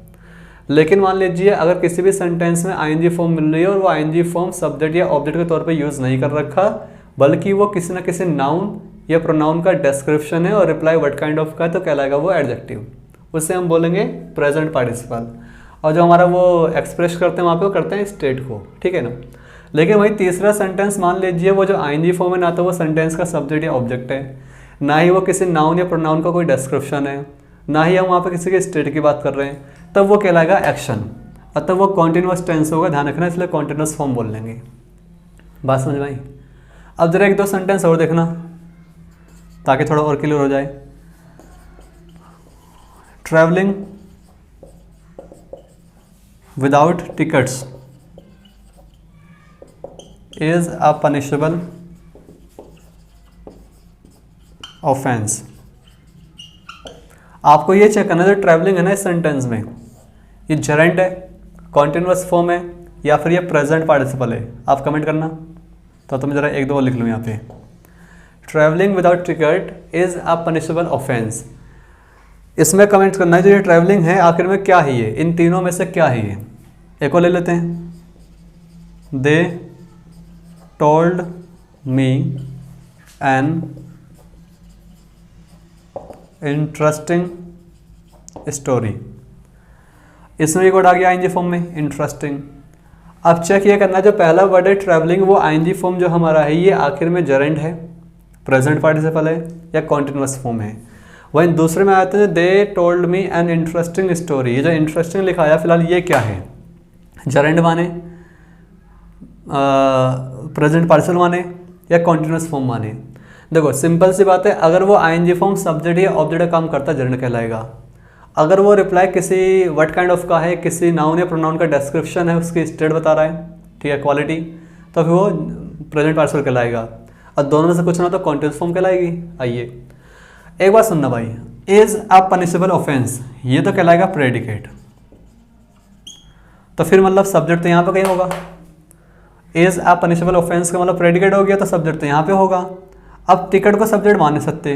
लेकिन मान लीजिए अगर किसी भी सेंटेंस में आईएनजी फॉर्म मिल रही है और वो आईएनजी फॉर्म सब्जेक्ट या ऑब्जेक्ट के तौर पे यूज़ नहीं कर रखा, बल्कि वो किसी न किसी नाउन या प्रोनाउन का डिस्क्रिप्शन है और रिप्लाई व्हाट काइंड ऑफ का है, तो कहलाएगा वो एडजेक्टिव। उससे हम बोलेंगे प्रेजेंट पार्टिसिपल। और जो हमारा वो एक्सप्रेस करते हैं वहाँ पे वो करते हैं स्टेट को, ठीक है ना। लेकिन वही तीसरा सेंटेंस मान लीजिए वो जो आईएनजी फॉर्म है, ना तो वो सेंटेंस का सब्जेक्ट या ऑब्जेक्ट है, ना ही वो किसी नाउन या प्रोनाउन का कोई डिस्क्रिप्शन है, ना ही हम वहाँ पे किसी के स्टेट की बात कर रहे हैं, तब वो कहलाएगा एक्शन। और तब वो कॉन्टिन्यूअस टेंस होगा, ध्यान रखना, इसलिए कॉन्टिन्यूअस फॉर्म बोल लेंगे। बात समझ में आई? अब जरा एक दो सेंटेंस और देखना ताकि थोड़ा और क्लियर हो जाए। Travelling without tickets is a punishable offence. आपको ये चेक करना है, जो ट्रैवलिंग है ना इस सेंटेंस में, ये जेरेंट है, कॉन्टिन्यूअस फॉर्म है, या फिर ये प्रेजेंट पार्टिसिपल है। आप कमेंट करना। तो मैं ज़रा एक दो और लिख लूँ यहाँ पे। Travelling without ticket is a punishable offence. इसमें कमेंट करना है जो ये ट्रैवलिंग है आखिर में क्या है, ये इन तीनों में से क्या है ये। एक और ले लेते हैं। दे told me an interesting story. इसमें एक वर्ड आ गया आईएनजी फॉर्म में, इंटरेस्टिंग। अब चेक ये करना, जो पहला वर्ड है ट्रैवलिंग, वो आईएनजी फॉर्म जो हमारा है ये आखिर में जेरेंट है, प्रेजेंट पार्टिसिपल है या कॉन्टिन्यूअस फॉर्म है। वहीं दूसरे में आते हैं दे told me an interesting story. ये जो इंटरेस्टिंग लिखा है फिलहाल ये क्या है? जेरेंट माने, प्रेजेंट पार्टिसिपल माने या कॉन्टिन्यूस फॉर्म माने। देखो सिंपल सी बात है, अगर वो आईएनजी फॉर्म सब्जेक्ट या ऑब्जेक्ट का काम करता है जर्नल कहलाएगा। अगर वो रिप्लाई किसी व्हाट काइंड ऑफ का है, किसी नाउन या प्रोनाउन का डिस्क्रिप्शन है, उसकी स्टेट बता रहा है, ठीक है, क्वालिटी, तो फिर वो प्रेजेंट पार्टिसिपल कहलाएगा। और दोनों में से कुछ ना तो कॉन्टिन्यूस फॉर्म कहलाएगी। आइए एक बात सुनना भाई, इज अ पनिशेबल ऑफेंस, ये तो कहलाएगा प्रेडिकेट। तो फिर मतलब सब्जेक्ट तो यहाँ पे कहीं होगा। इज अ पनिशेबल ऑफेंस का मतलब प्रेडिकेट हो गया, तो सब्जेक्ट तो यहाँ पे होगा। अब टिकट को सब्जेक्ट मान नहीं सकते,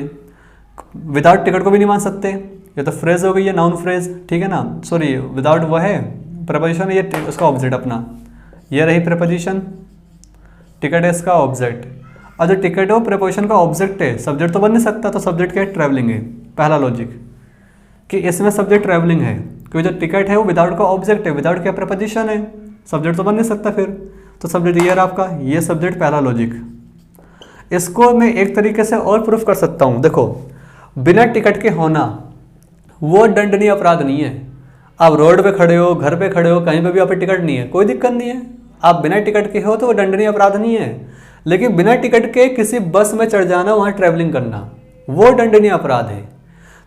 विदाउट टिकट को भी नहीं मान सकते। ये तो फ्रेज हो गई है, नाउन फ्रेज, ठीक है ना, सॉरी विदाउट वो है प्रपोजिशन, ये उसका ऑब्जेक्ट अपना, ये रही प्रपोजिशन, टिकट है इसका ऑब्जेक्ट। और जो टिकट है वो प्रपोजिशन का ऑब्जेक्ट है, सब्जेक्ट तो बन नहीं सकता। तो सब्जेक्ट क्या है, ट्रैवलिंग है। पहला लॉजिक कि इसमें सब्जेक्ट ट्रैवलिंग है, क्योंकि जो टिकट है वो विदाउट का ऑब्जेक्ट है, विदाउट क्या प्रपोजिशन है, सब्जेक्ट तो बन नहीं सकता फिर। तो सब्जेक्ट ये रहा आपका, ये सब्जेक्ट पहला लॉजिक। इसको मैं एक तरीके से और प्रूफ कर सकता हूँ। देखो बिना टिकट के होना वो दंडनीय अपराध नहीं है। आप रोड पे खड़े हो, घर पे खड़े हो, कहीं पे भी आप पे टिकट नहीं है, कोई दिक्कत नहीं है, आप बिना टिकट के हो तो वो दंडनीय अपराध नहीं है। लेकिन बिना टिकट के किसी बस में चढ़ जाना, वहाँ ट्रैवलिंग करना, वो दंडनीय अपराध है।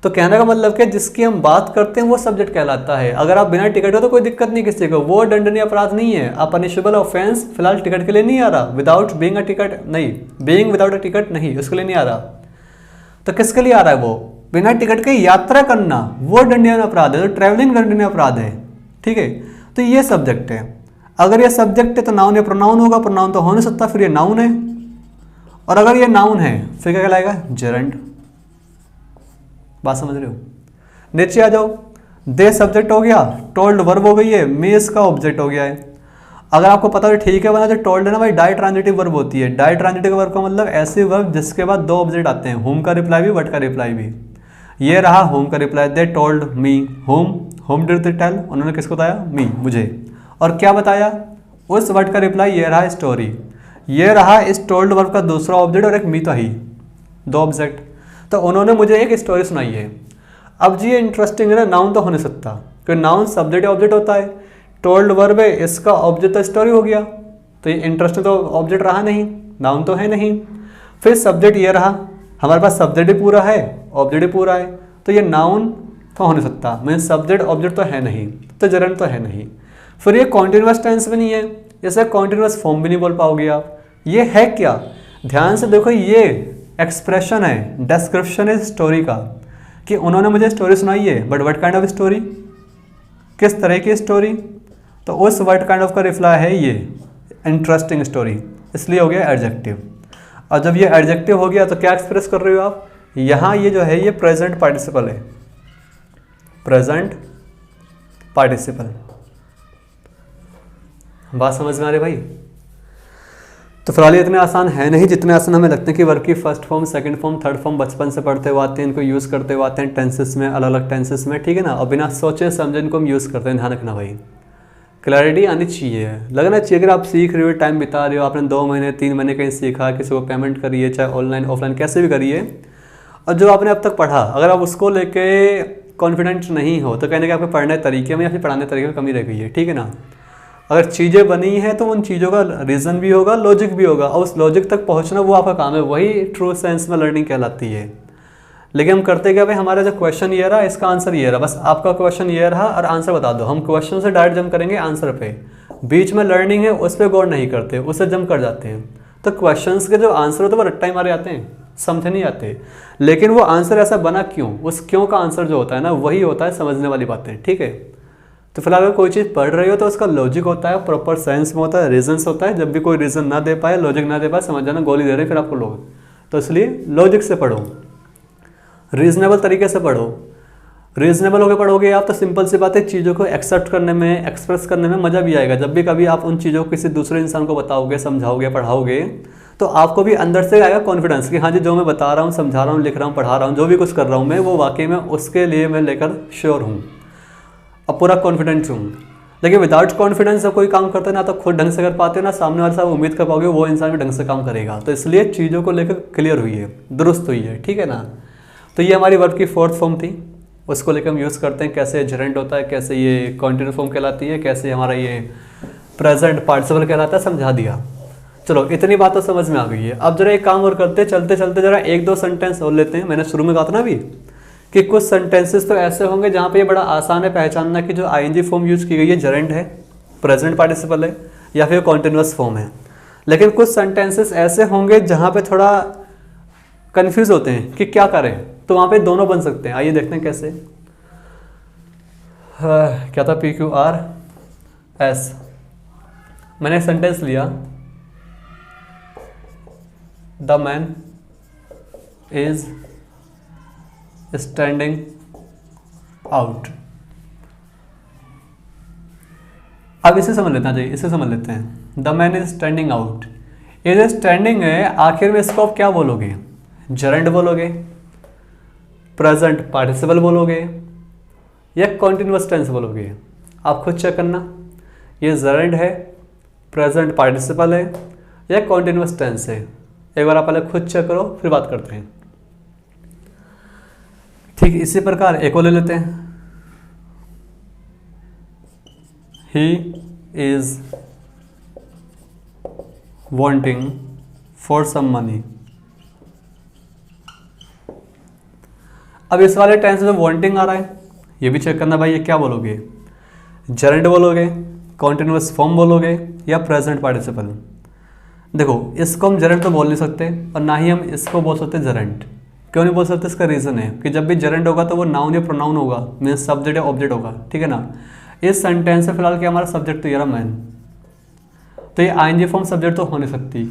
तो कहने का मतलब क्या, जिसकी हम बात करते हैं वो सब्जेक्ट कहलाता है। अगर आप बिना टिकट हो तो कोई दिक्कत नहीं किसी को, वो दंडनीय अपराध नहीं है। आप पनिशेबल ऑफेंस फिलहाल टिकट के लिए नहीं आ रहा, विदाउट बीइंग अ टिकट नहीं, बीइंग विदाउट अ टिकट नहीं, उसके लिए नहीं आ रहा। तो किसके लिए आ रहा है, वो बिना टिकट के यात्रा करना, वो दंडनीय अपराध है। तो ट्रैवलिंग दंडनीय अपराध है, ठीक है। तो ये सब्जेक्ट है। अगर ये सब्जेक्ट है तो नाउन या प्रोनाउन होगा, प्रोनाउन तो हो नहीं सकता, फिर ये नाउन है। और अगर ये नाउन है फिर क्या कहलाएगा, जेरंड। बात समझ रहे हो। नीचे आ जाओ, दे सब्जेक्ट हो गया, टोल्ड वर्ब हो गई है, मे इसका ऑब्जेक्ट हो गया है। अगर आपको पता हो ठीक है, बना जो टोल्ड है ना भाई, डाई ट्रांजिटिव वर्ब होती है। डाई ट्रांजिटिव वर्ब का मतलब ऐसी वर्ब जिसके बाद दो ऑब्जेक्ट आते हैं, होम का रिप्लाई भी, वट का रिप्लाई भी। ये रहा होम का reply, they told me whom, whom did they tell, उन्होंने किसको बताया, मी, मुझे। और क्या बताया, उस वर्ड का रिप्लाई, ये रहा स्टोरी। ये रहा इस टोल्ड वर्ब का दूसरा ऑब्जेक्ट, और एक मी तो ही, दो ऑब्जेक्ट। तो उन्होंने मुझे एक स्टोरी सुनाई है। अब जी ये इंटरेस्टिंग है ना, नाउन तो हो नहीं सकता, क्योंकि नाउन सब्जेक्ट ऑब्जेक्ट होता है। टोल्ड वर्ब है, इसका ऑब्जेक्ट तो स्टोरी हो गया, तो ये इंटरेस्टिंग तो ऑब्जेक्ट रहा नहीं, नाउन तो है नहीं। फिर सब्जेक्ट ये रहा, हमारे पास सब्जेक्ट ही पूरा है, ऑब्जेक्ट ही पूरा है, तो ये नाउन तो हो नहीं सकता, मीन्स सब्जेक्ट ऑब्जेक्ट तो है नहीं, तो जरन तो है नहीं। फिर ये कॉन्टिन्यूअस टेंस भी नहीं है, जैसे कॉन्टिन्यूअस फॉर्म भी नहीं बोल पाओगे आप। ये है क्या, ध्यान से देखो, ये एक्सप्रेशन है, डिस्क्रिप्शन है स्टोरी का, कि उन्होंने मुझे स्टोरी सुनाई है, but what kind of story, किस तरह की स्टोरी। तो उस व्हाट काइंड ऑफ का रिप्लाई है ये इंटरेस्टिंग स्टोरी, इसलिए हो गया एडजेक्टिव। और जब ये एडजेक्टिव हो गया तो क्या एक्सप्रेस कर रहे हो आप, यहाँ ये जो है ये प्रेजेंट पार्टिसिपल है, प्रेजेंट पार्टिसिपल। बात समझ में आ रही भाई। तो फिलहाल ये इतने आसान है नहीं जितने आसान हमें लगते हैं कि वर्ब की first form, second form, third form बचपन से पढ़ते हुए आते हैं, इनको यूज़ करते हुए आते हैं टेंसेस में, अलग अलग टेंसेस में, ठीक है ना। और बिना सोचे समझे इनको हम यूज़ करते हैं, ध्यान रखना भाई, क्लैरिटी आनी चाहिए, लगना चाहिए। अगर आप सीख रहे हो, टाइम बिता रहे हो, आपने 2 महीने 3 महीने कहीं सीखा, किसी को पेमेंट करिए, चाहे ऑनलाइन ऑफलाइन कैसे भी करिए, और जो आपने अब तक पढ़ा, अगर आप उसको लेके कॉन्फिडेंट नहीं हो तो कहने के आपके पढ़ने तरीके में या फिर पढ़ाने तरीके में कमी रह गई है, ठीक है ना। अगर चीज़ें बनी हैं तो उन चीज़ों का रीज़न भी होगा, लॉजिक भी होगा, और उस लॉजिक तक पहुंचना वो आपका काम है, वही ट्रू सेंस में लर्निंग कहलाती है। लेकिन हम करते क्या भाई, हमारा जो क्वेश्चन ये रहा, इसका आंसर ये रहा, बस आपका क्वेश्चन ये रहा और आंसर बता दो। हम क्वेश्चन से डायरेक्ट जंप करेंगे आंसर पे, बीच में लर्निंग है उस पर गौर नहीं करते, उससे जंप कर जाते हैं। तो क्वेश्चंस के जो आंसर होते हैं वो रट्टा ही मारे आते हैं, समझ नहीं आते। लेकिन वो आंसर ऐसा बना क्यों, उस क्यों का आंसर जो होता है ना, वही होता है समझने वाली बातें, ठीक है। तो फिलहाल अगर कोई चीज़ पढ़ रही हो तो उसका लॉजिक होता है, प्रॉपर साइंस में होता है, रीजन्स होता है। जब भी कोई रीज़न ना दे पाए, लॉजिक ना दे पाए, समझ जाना गोली दे रहे हैं फिर आपको लोग। तो इसलिए लॉजिक से पढ़ो, रीजनेबल तरीके से पढ़ो। रीजनेबल होकर पढ़ोगे आप तो सिंपल सी बात है, चीज़ों को एक्सेप्ट करने में, एक्सप्रेस करने में मज़ा भी आएगा। जब भी कभी आप उन चीज़ों को किसी दूसरे इंसान को बताओगे, समझाओगे, पढ़ाओगे, तो आपको भी अंदर से आएगा कॉन्फिडेंस कि हाँ जी, जो मैं बता रहा हूँ, समझा रहा हूँ, लिख रहा हूँ, पढ़ा रहा हूँ, जो भी कुछ कर रहा हूँ मैं, वो वाकई में उसके लिए मैं लेकर श्योर हूँ, अब पूरा कॉन्फिडेंस हूँ। लेकिन विदाउट कॉन्फिडेंस जब कोई काम करते हैं ना, तो खुद ढंग से कर पाते हो ना, सामने वाले से आप उम्मीद कर पाओगे वो इंसान भी ढंग से काम करेगा। तो इसलिए चीज़ों को लेकर क्लियर हुई है, दुरुस्त हुई है, ठीक है ना। तो ये हमारी वर्ब की फोर्थ फॉर्म थी, उसको लेकर हम यूज़ करते हैं, कैसे जेरेंट होता है, कैसे ये कॉन्टिन्यूस फॉर्म कहलाती है, कैसे हमारा ये प्रेजेंट पार्टिसिपल कहलाता है, समझा दिया। चलो इतनी बात तो समझ में आ गई है। अब जरा एक काम और करते हैं, चलते चलते जरा एक दो सेंटेंस और लेते हैं। मैंने शुरू में कहा था ना अभी कि कुछ सेंटेंसेस तो ऐसे होंगे जहाँ पे ये बड़ा आसान है पहचानना कि जो आईएनजी फॉर्म यूज की गई है जरेंट है, प्रेजेंट पार्टिसिपल है या फिर कॉन्टिन्यूअस फॉर्म है। लेकिन कुछ सेंटेंसेस ऐसे होंगे जहाँ पे थोड़ा कंफ्यूज होते हैं कि क्या करें, तो वहाँ पे दोनों बन सकते हैं। आइए देखते हैं कैसे। क्या था, PQRS। मैंने एक सेंटेंस लिया, the man is standing out. अब इसे समझ लेते हैं, जी इसे समझ लेते हैं। The man is standing out, ये जो स्टैंडिंग है आखिर में इसको आप क्या बोलोगे, जरेंट बोलोगे, प्रेजेंट पार्टिसिपल बोलोगे या कॉन्टिन्यूअस टेंस बोलोगे? आप खुद चेक करना, ये जरेंट है, प्रेजेंट पार्टिसिपल है या कॉन्टिन्यूअस टेंस है। एक बार आप पहले खुद चेक करो, फिर बात करते हैं। ठीक, इसी प्रकार एक और ले लेते हैं। He is wanting for some money. अब इस वाले टेंस में वांटिंग आ रहा है, ये भी चेक करना भाई, ये क्या बोलोगे, जरेंट बोलोगे, कॉन्टिन्यूअस फॉर्म बोलोगे या प्रेजेंट पार्टिसिपल? देखो इसको हम जरेंट तो बोल नहीं सकते और ना ही हम इसको बोल सकते जरेंट। क्यों नहीं बोल सकते? इसका रीज़न है कि जब भी जरेंट होगा तो वो नाउन या प्रोनाउन होगा, मीन्स सब्जेक्ट या ऑब्जेक्ट होगा, ठीक है ना। इस सेंटेंस से फिलहाल क्या हमारा सब्जेक्ट तो ये रहा मैन, तो ये आईएनजी फॉर्म सब्जेक्ट तो हो नहीं सकती।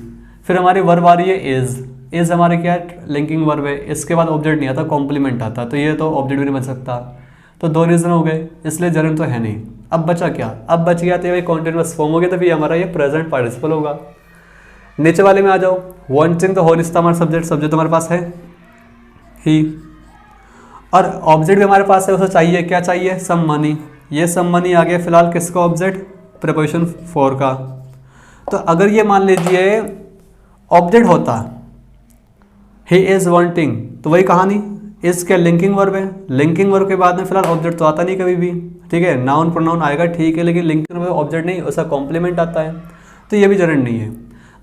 फिर हमारी वर्ब आ रही है इज हमारे क्या है, लिंकिंग वर्ब है, इसके बाद ऑब्जेक्ट नहीं आता, कॉम्प्लीमेंट आता, तो ये तो ऑब्जेक्ट भी नहीं बन सकता। तो दो रीज़न हो गए, इसलिए जरेंट तो है नहीं। अब बचा क्या, अब बच गया तो ये कॉन्टिन्यूअस फॉर्म हो गया, तो फिर हमारा ये प्रेजेंट पार्टिसिपल होगा। नीचे वाले में आ जाओ, वांटिंग तो हो नहीं सकता, हमारा सब्जेक्ट हमारे पास है ही, और ऑब्जेक्ट भी हमारे पास है, उसे चाहिए क्या चाहिए, सम मनी। ये सम मनी आ गया फिलहाल किसका ऑब्जेक्ट, प्रीपोजिशन फॉर का। तो अगर ये मान लीजिए ऑब्जेक्ट होता ही इज वांटिंग, तो वही कहानी, इसके लिंकिंग वर्ब है, लिंकिंग वर्ब के बाद में फिलहाल ऑब्जेक्ट तो आता नहीं कभी भी, ठीक है, नाउन प्रोनाउन आएगा ठीक है, लेकिन लिंकिंग वर्ब ऑब्जेक्ट नहीं, उसका कॉम्प्लीमेंट आता है, तो ये भी जरेंट नहीं है।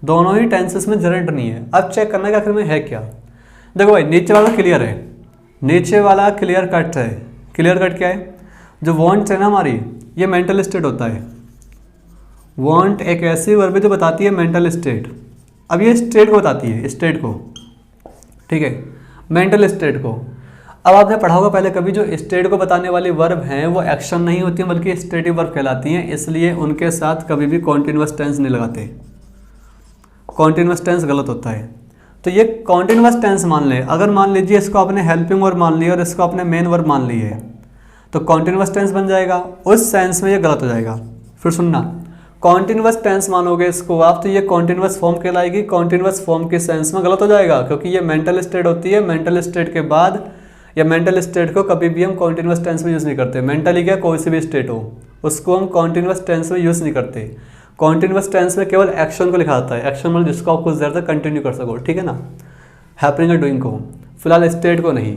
दोनों ही टेंसेस में जरेंट नहीं है। अब चेक करना कि आखिर में है क्या। देखो भाई नीचे वाला क्लियर है, नीचे वाला क्लियर कट है। क्लियर कट क्या है, जो वांट है ना हमारी, ये मेंटल स्टेट होता है। वांट एक ऐसी वर्ब है जो बताती है मेंटल स्टेट। अब ये स्टेट को बताती है, स्टेट को, ठीक है, मेंटल स्टेट को। अब आपने पढ़ा होगा पहले कभी, जो स्टेट को बताने वाली वर्ब हैं वो एक्शन नहीं होती हैं बल्कि स्टेटिव वर्ब कहलाती हैं, इसलिए उनके साथ कभी भी कॉन्टिन्यूअस टेंस नहीं लगाते। कॉन्टिन्यूअस टेंस गलत होता है। तो ये कॉन्टिन्यूअस टेंस मान ले, अगर मान लीजिए इसको आपने हेल्पिंग वर्ब मान लिया और इसको आपने मेन वर्ब मान ली है, तो कॉन्टिन्यूअस टेंस बन जाएगा, उस सेंस में ये गलत हो जाएगा। फिर सुनना, कॉन्टिन्यूअस टेंस मानोगे इसको आप तो ये कॉन्टिन्यूअस फॉर्म कहलाएगी, कॉन्टिन्यूअस फॉर्म के सेंस में गलत हो जाएगा, क्योंकि ये मेंटल स्टेट होती है। मेंटल स्टेट के बाद या मेंटल स्टेट को कभी भी हम कॉन्टिन्यूअस टेंस में यूज़ नहीं करते। मेंटली क्या, कोई सी भी स्टेट हो उसको हम कॉन्टिन्यूअस टेंस में यूज़ नहीं करते। कॉन्टिन्यूअस टेंस में केवल एक्शन को लिखा जाता है, एक्शन मतलब जिसको आप कुछ देर तक कंटिन्यू कर सको, ठीक है ना, हैपनिंग और डूइंग को, फिलहाल स्टेट को नहीं।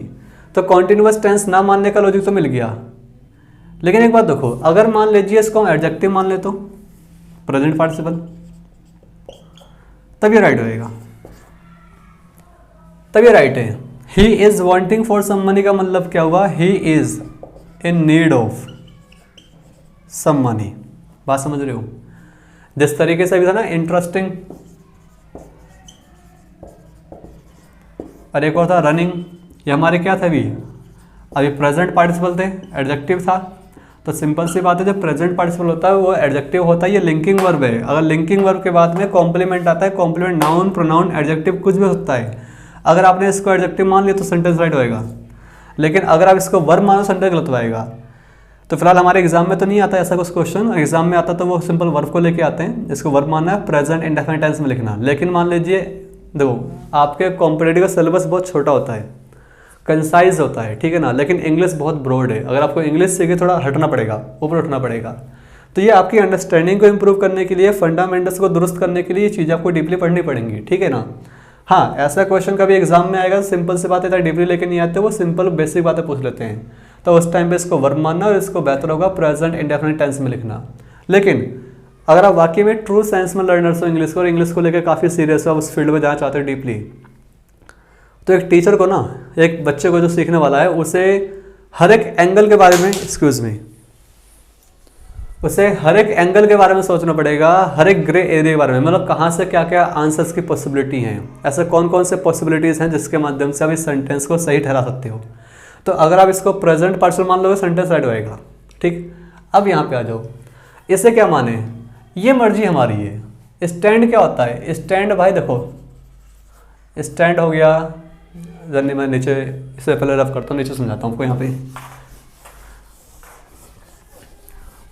तो कॉन्टिन्यूअस टेंस ना मानने का लॉजिक तो मिल गया। लेकिन एक बात देखो, अगर मान लीजिए इसको हम एडजेक्टिव मान ले तो प्रेजेंट पार्टिसिपल, तब ये राइट होएगा, तब ये राइट है। He is wanting for some money का मतलब क्या हुआ, he is in need of some money. बात समझ रहे हो? जिस तरीके से भी था ना इंटरेस्टिंग, और एक और था रनिंग, ये हमारे क्या थे अभी प्रेजेंट पार्टिसिपल थे, एडजेक्टिव था। तो सिंपल सी बात है, जब प्रेजेंट पार्टिसिपल होता है वो एडजेक्टिव होता है, ये लिंकिंग वर्ब है। अगर लिंकिंग वर्ब के बाद में कॉम्प्लीमेंट आता है, कॉम्प्लीमेंट नाउन प्रोनाउन एडजेक्टिव कुछ भी होता है, अगर आपने इसको एडजेक्टिव मान लिया तो सेंटेंस राइट होएगा, लेकिन अगर आप इसको वर्ब मानो सेंटेंस गलत होएगा। तो फिलहाल हमारे एग्जाम में तो नहीं आता ऐसा कुछ क्वेश्चन, एग्जाम में आता तो वो सिंपल वर्ब को लेके आते हैं, इसको वर्ब मानना है, प्रेजेंट इंडेफिनिट टेंस में लिखना। लेकिन मान लीजिए देखो आपके कॉम्पिटिटिव का सिलेबस बहुत छोटा होता है, कंसाइज होता है, ठीक है ना, लेकिन इंग्लिश बहुत ब्रॉड है। अगर आपको इंग्लिश से थोड़ा हटना पड़ेगा, ऊपर उठना पड़ेगा, तो ये आपकी अंडरस्टैंडिंग को इंप्रूव करने के लिए, फंडामेंटल्स को दुरुस्त करने के लिए ये चीज़ें आपको डीपली पढ़नी पड़ेंगी, ठीक है ना। हाँ, ऐसा क्वेश्चन कभी एग्जाम में आएगा, सिंपल सी बात है, डीपली लेके नहीं आते, वो सिंपल बेसिक बातें पूछ लेते हैं, तो उस टाइम पे इसको वर्ब मानना और इसको बेहतर होगा प्रेजेंट इंडेफिनिट टेंस में लिखना। लेकिन अगर आप वाकई में ट्रू सेंस में लर्नर्स हो इंग्लिश को और इंग्लिश को लेकर काफ़ी सीरियस हो, आप उस फील्ड में जाना चाहते हो डीपली, तो एक टीचर को ना, एक बच्चे को जो सीखने वाला है, उसे हर एक एंगल के बारे में, उसे हर एक एंगल के बारे में सोचना पड़ेगा, हर एक ग्रे एरिया के बारे में, मतलब कहाँ से क्या क्या आंसर्स की पॉसिबिलिटी हैं, ऐसे कौन कौन से पॉसिबिलिटीज़ हैं जिसके माध्यम से आप इस सेंटेंस को सही ठहरा सकते हो। तो अगर आप इसको प्रेजेंट पार्शियल मान लोगे, सेंटेंस राइट होएगा। ठीक, अब यहाँ पे आ जाओ, इसे क्या माने, ये मर्जी हमारी है। स्टैंड क्या होता है, स्टैंड भाई देखो, स्टैंड हो गया, जर्नी मैं नीचे इसे पहले रफ करता हूँ, नीचे समझाता हूँ आपको। यहाँ पे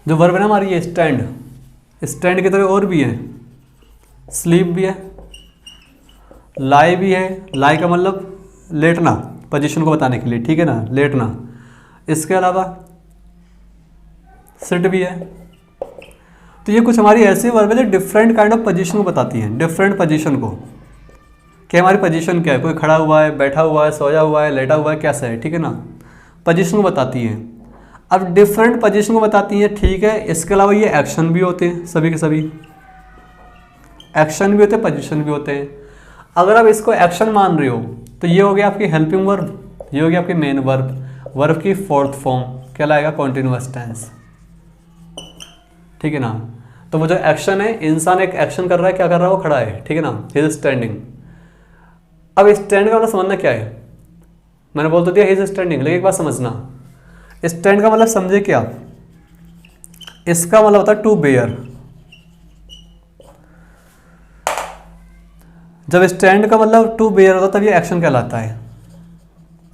जो वर्ब है ना हमारी, ये स्टैंड, स्टैंड की तरह और भी है, स्लीप भी है, लाई भी है। लाई का मतलब लेटना, पोजीशन को बताने के लिए, ठीक है ना, लेटना। इसके अलावा सिट भी है। तो ये कुछ हमारी ऐसी वर्ब है जो डिफरेंट काइंड ऑफ पोजीशन को बताती हैं, डिफरेंट पोजीशन को, कि हमारी पोजीशन क्या है, कोई खड़ा हुआ है, बैठा हुआ है, सोया हुआ है, लेटा हुआ है, कैसा है, ठीक है ना, पोजीशन को बताती है। अब डिफरेंट पोजीशन को बताती है, ठीक है। इसके अलावा ये एक्शन भी होते हैं, सभी के सभी एक्शन भी होते हैं, पोजीशन भी होते हैं। अगर आप इसको एक्शन मान रहे हो तो ये हो गया आपकी हेल्पिंग वर्ब, ये हो गया आपकी मेन वर्ब। वर्ब की फोर्थ फॉर्म क्या लाएगा, कॉन्टिन्यूअस टेंस, ठीक है ना। तो वो जो एक्शन है, इंसान एक एक्शन कर रहा है, क्या कर रहा है, वो खड़ा है, ठीक है ना, ही इज स्टैंडिंग। अब स्टैंड का मतलब समझना क्या है, मैंने बोल तो दिया ही इज स्टैंडिंग, लेकिन एक बात समझना, स्टैंड का मतलब समझे क्या, इसका मतलब होता है टू बेयर। जब स्टैंड का मतलब टू बेयर होता है तब ये एक्शन कहलाता है।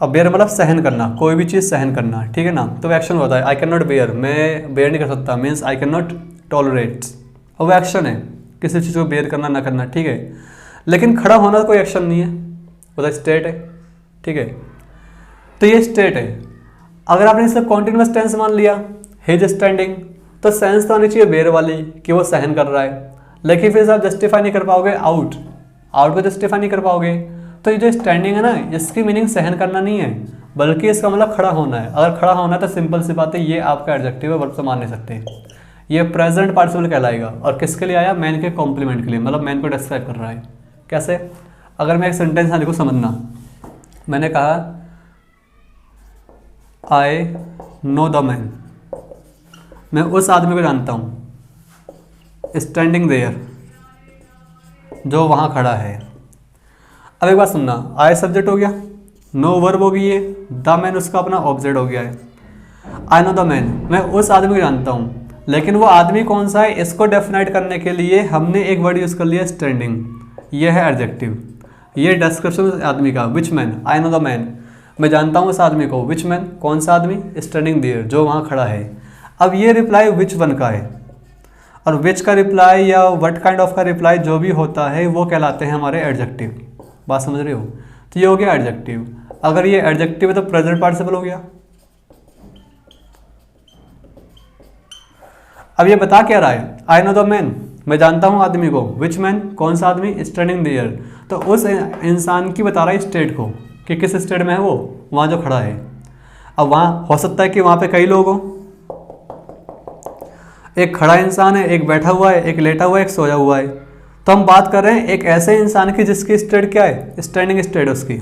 अब बेयर मतलब सहन करना, कोई भी चीज़ सहन करना, ठीक है ना, तो एक्शन होता है। आई कैन नॉट बेयर, मैं बेयर नहीं कर सकता, means I can not tolerate, और वो एक्शन है, किसी चीज़ को बेयर करना ना करना, ठीक है। लेकिन खड़ा होना कोई एक्शन नहीं है, वो तो स्टेट है, ठीक है। तो ये स्टेट है। अगर आपने इसे कॉन्टिन्यूअस टेंस मान लिया, ही इज स्टैंडिंग, तो सेंस तो आनी चाहिए बेयर वाली, कि वो सहन कर रहा है। लेकिन फिर आप जस्टिफाई नहीं कर पाओगे, आउट को जस्टिफाई नहीं कर पाओगे। तो ये जो स्टैंडिंग है ना, इसकी मीनिंग सहन करना नहीं है, बल्कि इसका मतलब खड़ा होना है। अगर खड़ा होना है तो सिंपल सी बात है, ये आपका एडजेक्टिव है, वर्ब से मान नहीं सकते। ये प्रेजेंट पार्टिसिपल कहलाएगा। और किसके लिए आया, मैन के कॉम्प्लीमेंट के लिए, मतलब मैन को डिस्क्राइब कर रहा है। कैसे, अगर मैं एक सेंटेंस यहाँ देखो, समझना, मैंने कहा आई नो द मैन, मैं उस आदमी को जानता हूँ, स्टैंडिंग देयर, जो वहाँ खड़ा है। अब एक बात सुनना, आई सब्जेक्ट हो गया, नो वर्ब हो गई है, द मैन उसका अपना ऑब्जेक्ट हो गया है। आई नो द मैन, मैं उस आदमी को जानता हूँ, लेकिन वो आदमी कौन सा है, इसको डेफिनाइट करने के लिए हमने एक वर्ड यूज़ कर लिया, स्टैंडिंग। ये है एडजेक्टिव, ये डिस्क्रिप्शन आदमी का, which man, I know the man, मैं जानता हूँ उस आदमी को, विच मैन, कौन सा आदमी, स्टैंडिंग देयर, जो वहाँ खड़ा है। अब ये रिप्लाई विच वन का है, और विच का रिप्लाई या व्हाट काइंड ऑफ का रिप्लाई जो भी होता है वो कहलाते हैं हमारे एडजेक्टिव। बात समझ रहे हो, तो ये हो गया एडजेक्टिव। अगर ये एडजेक्टिव है तो प्रेजेंट पार्टिसिपल हो गया। अब ये बता क्या रहा है, आई नो द मैन, मैं जानता हूँ आदमी को, विच मैन, कौन सा आदमी, स्टैंडिंग देयर, तो उस इंसान की बता रहा है स्टेट को, कि किस स्टेट में है वो, वहाँ जो खड़ा है। अब वहाँ हो सकता है कि वहाँ पे कई लोग हों, एक खड़ा इंसान है, एक बैठा हुआ है, एक लेटा हुआ है, एक सोया हुआ है। तो हम बात कर रहे हैं एक ऐसे इंसान की जिसकी स्टेट क्या है, स्टैंडिंग स्टेट उसकी।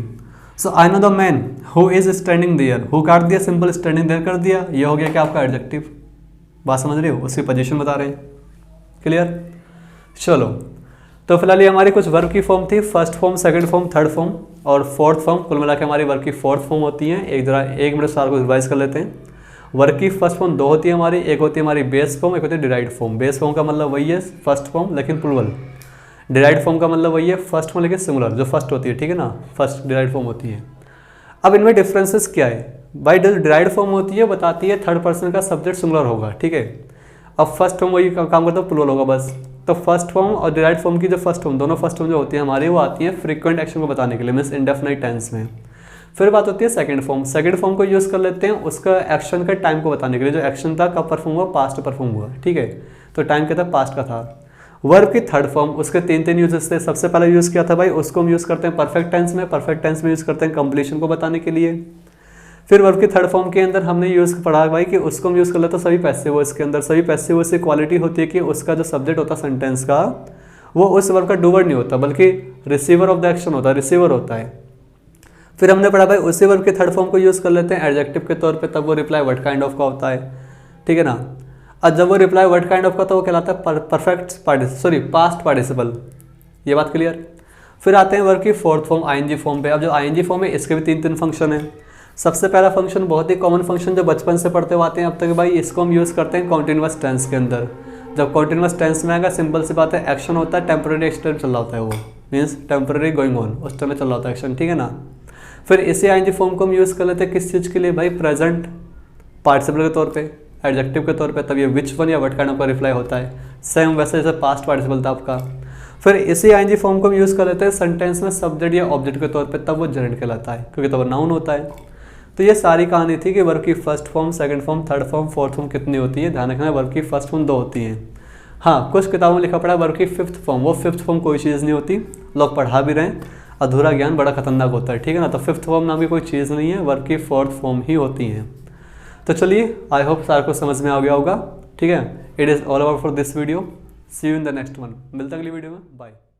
So I know the man who is standing there, who काट दिया, सिंपल स्टैंडिंग देयर कर दिया, ये हो गया क्या आपका एडजेक्टिव। बात समझ रहे हो, उसकी पोजीशन बता रहे हैं। क्लियर, चलो। तो फिलहाल ये हमारी कुछ वर्ब की फॉर्म थी, first form, second form, third form और फोर्थ फॉर्म। कुल मिला के हमारी वर्ब की फोर्थ फॉर्म होती है। एक मिनट सार को रिवाइज कर लेते हैं। वर्ब की फर्स्ट फॉर्म दो होती है हमारी, एक होती है हमारी बेस फॉर्म, एक होती है डिराइव्ड फॉर्म। बेस फॉर्म का मतलब वही है फर्स्ट फॉर्म लेकिन प्लूरल, डिराइव्ड फॉर्म का मतलब वही है फर्स्ट फॉर्म लेकिन सिंगुलर, जो फर्स्ट होती है, ठीक है ना, फर्स्ट डिराइव्ड फॉर्म होती है। अब इनमें डिफरेंसेस क्या है भाई, जो डिराइव्ड फॉर्म होती है बताती है थर्ड पर्सन का सब्जेक्ट सिंगुलर होगा, ठीक है। अब फर्स्ट फॉर्म वही काम करता है, प्लूरल होगा बस। तो फर्स्ट फॉर्म और डिराइव्ड फॉर्म की जो फर्स्ट फॉर्म, दोनों फर्स्ट फॉर्म जो होती है हमारी, वो आती है फ्रीक्वेंट एक्शन को बताने के लिए, मीन्स इंडेफिनिट टेंस में। फिर बात होती है सेकंड फॉर्म। सेकंड फॉर्म को यूज़ कर लेते हैं उसका एक्शन का टाइम को बताने के लिए, जो एक्शन था कब परफॉर्म हुआ, पास्ट परफॉर्म हुआ, ठीक है। तो टाइम क्या था, पास्ट का था। वर्ब की थर्ड फॉर्म, उसके तीन यूजेस थे। सबसे पहले यूज़ किया था भाई, उसको हम यूज़ करते हैं परफेक्ट टेंस में, परफेक्ट टेंस में यूज़ करते हैं कंप्लीशन को बताने के लिए। फिर वर्ब की थर्ड फॉर्म के अंदर हमने यूज़ पढ़ा भाई कि उसको हम यूज़ कर लेते हैं सभी पैसिव वॉइस के अंदर। सभी पैसिव वॉइस की क्वालिटी होती है कि उसका जो सब्जेक्ट होता है सेंटेंस का वो उस वर्ब का डूवर नहीं होता बल्कि रिसीवर ऑफ द एक्शन होता है, रिसीवर होता है। फिर हमने पढ़ा भाई उसी वर्ब के थर्ड फॉर्म को यूज़ कर लेते हैं एडजेक्टिव के तौर पे, तब वो रिप्लाई व्हाट काइंड ऑफ का होता है, ठीक है ना। अब जब वो रिप्लाई व्हाट काइंड ऑफ का तो वो कहलाता है पास्ट पार्टिसिपल। ये बात क्लियर। फिर आते हैं वर्ब की फोर्थ फॉर्म आईएनजी फॉर्म पे। अब जो आईएनजी फॉर्म है इसके भी तीन फंक्शन है। सबसे पहला फंक्शन बहुत ही कॉमन फंक्शन जो बचपन से पढ़ते हुए आते हैं अब तक भाई, इसको हम यूज़ करते हैं कॉन्टिन्यूअस टेंस के अंदर। जब कॉन्टिन्यूअस टेंस में आएगा सिंपल सी बात है, एक्शन होता है टेम्पररी एक्शन चल रहा होता है, वो मीन्स टेम्पररी गोइंग ऑन, उस टाइम में चल रहा होता है एक्शन, ठीक है ना। फिर इसी आईएनजी फॉर्म को हम यूज़ कर लेते हैं किस चीज़ के लिए भाई, प्रेजेंट पार्टिसिपल के तौर पे, एडजेक्टिव के तौर पे, तब ये विच वन या व्हाट काइंड ऑफ का रिप्लाई होता है। सेम वैसे जैसे पास्ट पार्टिसिपल था आपका। फिर इसी आईएनजी फॉर्म को हम यूज़ कर लेते हैं सेंटेंस में सब्जेक्ट या ऑब्जेक्ट के तौर पे, तब वो जेरेंट कहलाता है क्योंकि तब वो नाउन होता है। तो ये सारी कहानी थी कि वर्ब की first form, second form, third form, fourth form कितनी होती है। ध्यान रखना वर्ब की फर्स्ट फॉर्म 2 होती हैं। हाँ, कुछ किताबों में लिखा पड़ा वर्ब की फिफ्थ फॉर्म, वो फिफ्थ फॉर्म कोई चीज़ नहीं होती, लोग पढ़ा भी रहे हैं। अधूरा ज्ञान बड़ा खतरनाक होता है, ठीक है ना। तो फिफ्थ फॉर्म नाम की कोई चीज़ नहीं है, वर्ब की फोर्थ फॉर्म ही होती हैं। तो चलिए, आई होप सार को समझ में आ गया होगा, ठीक है। It is all about for this video. See you in the next one. मिलता अगली वीडियो में, बाय।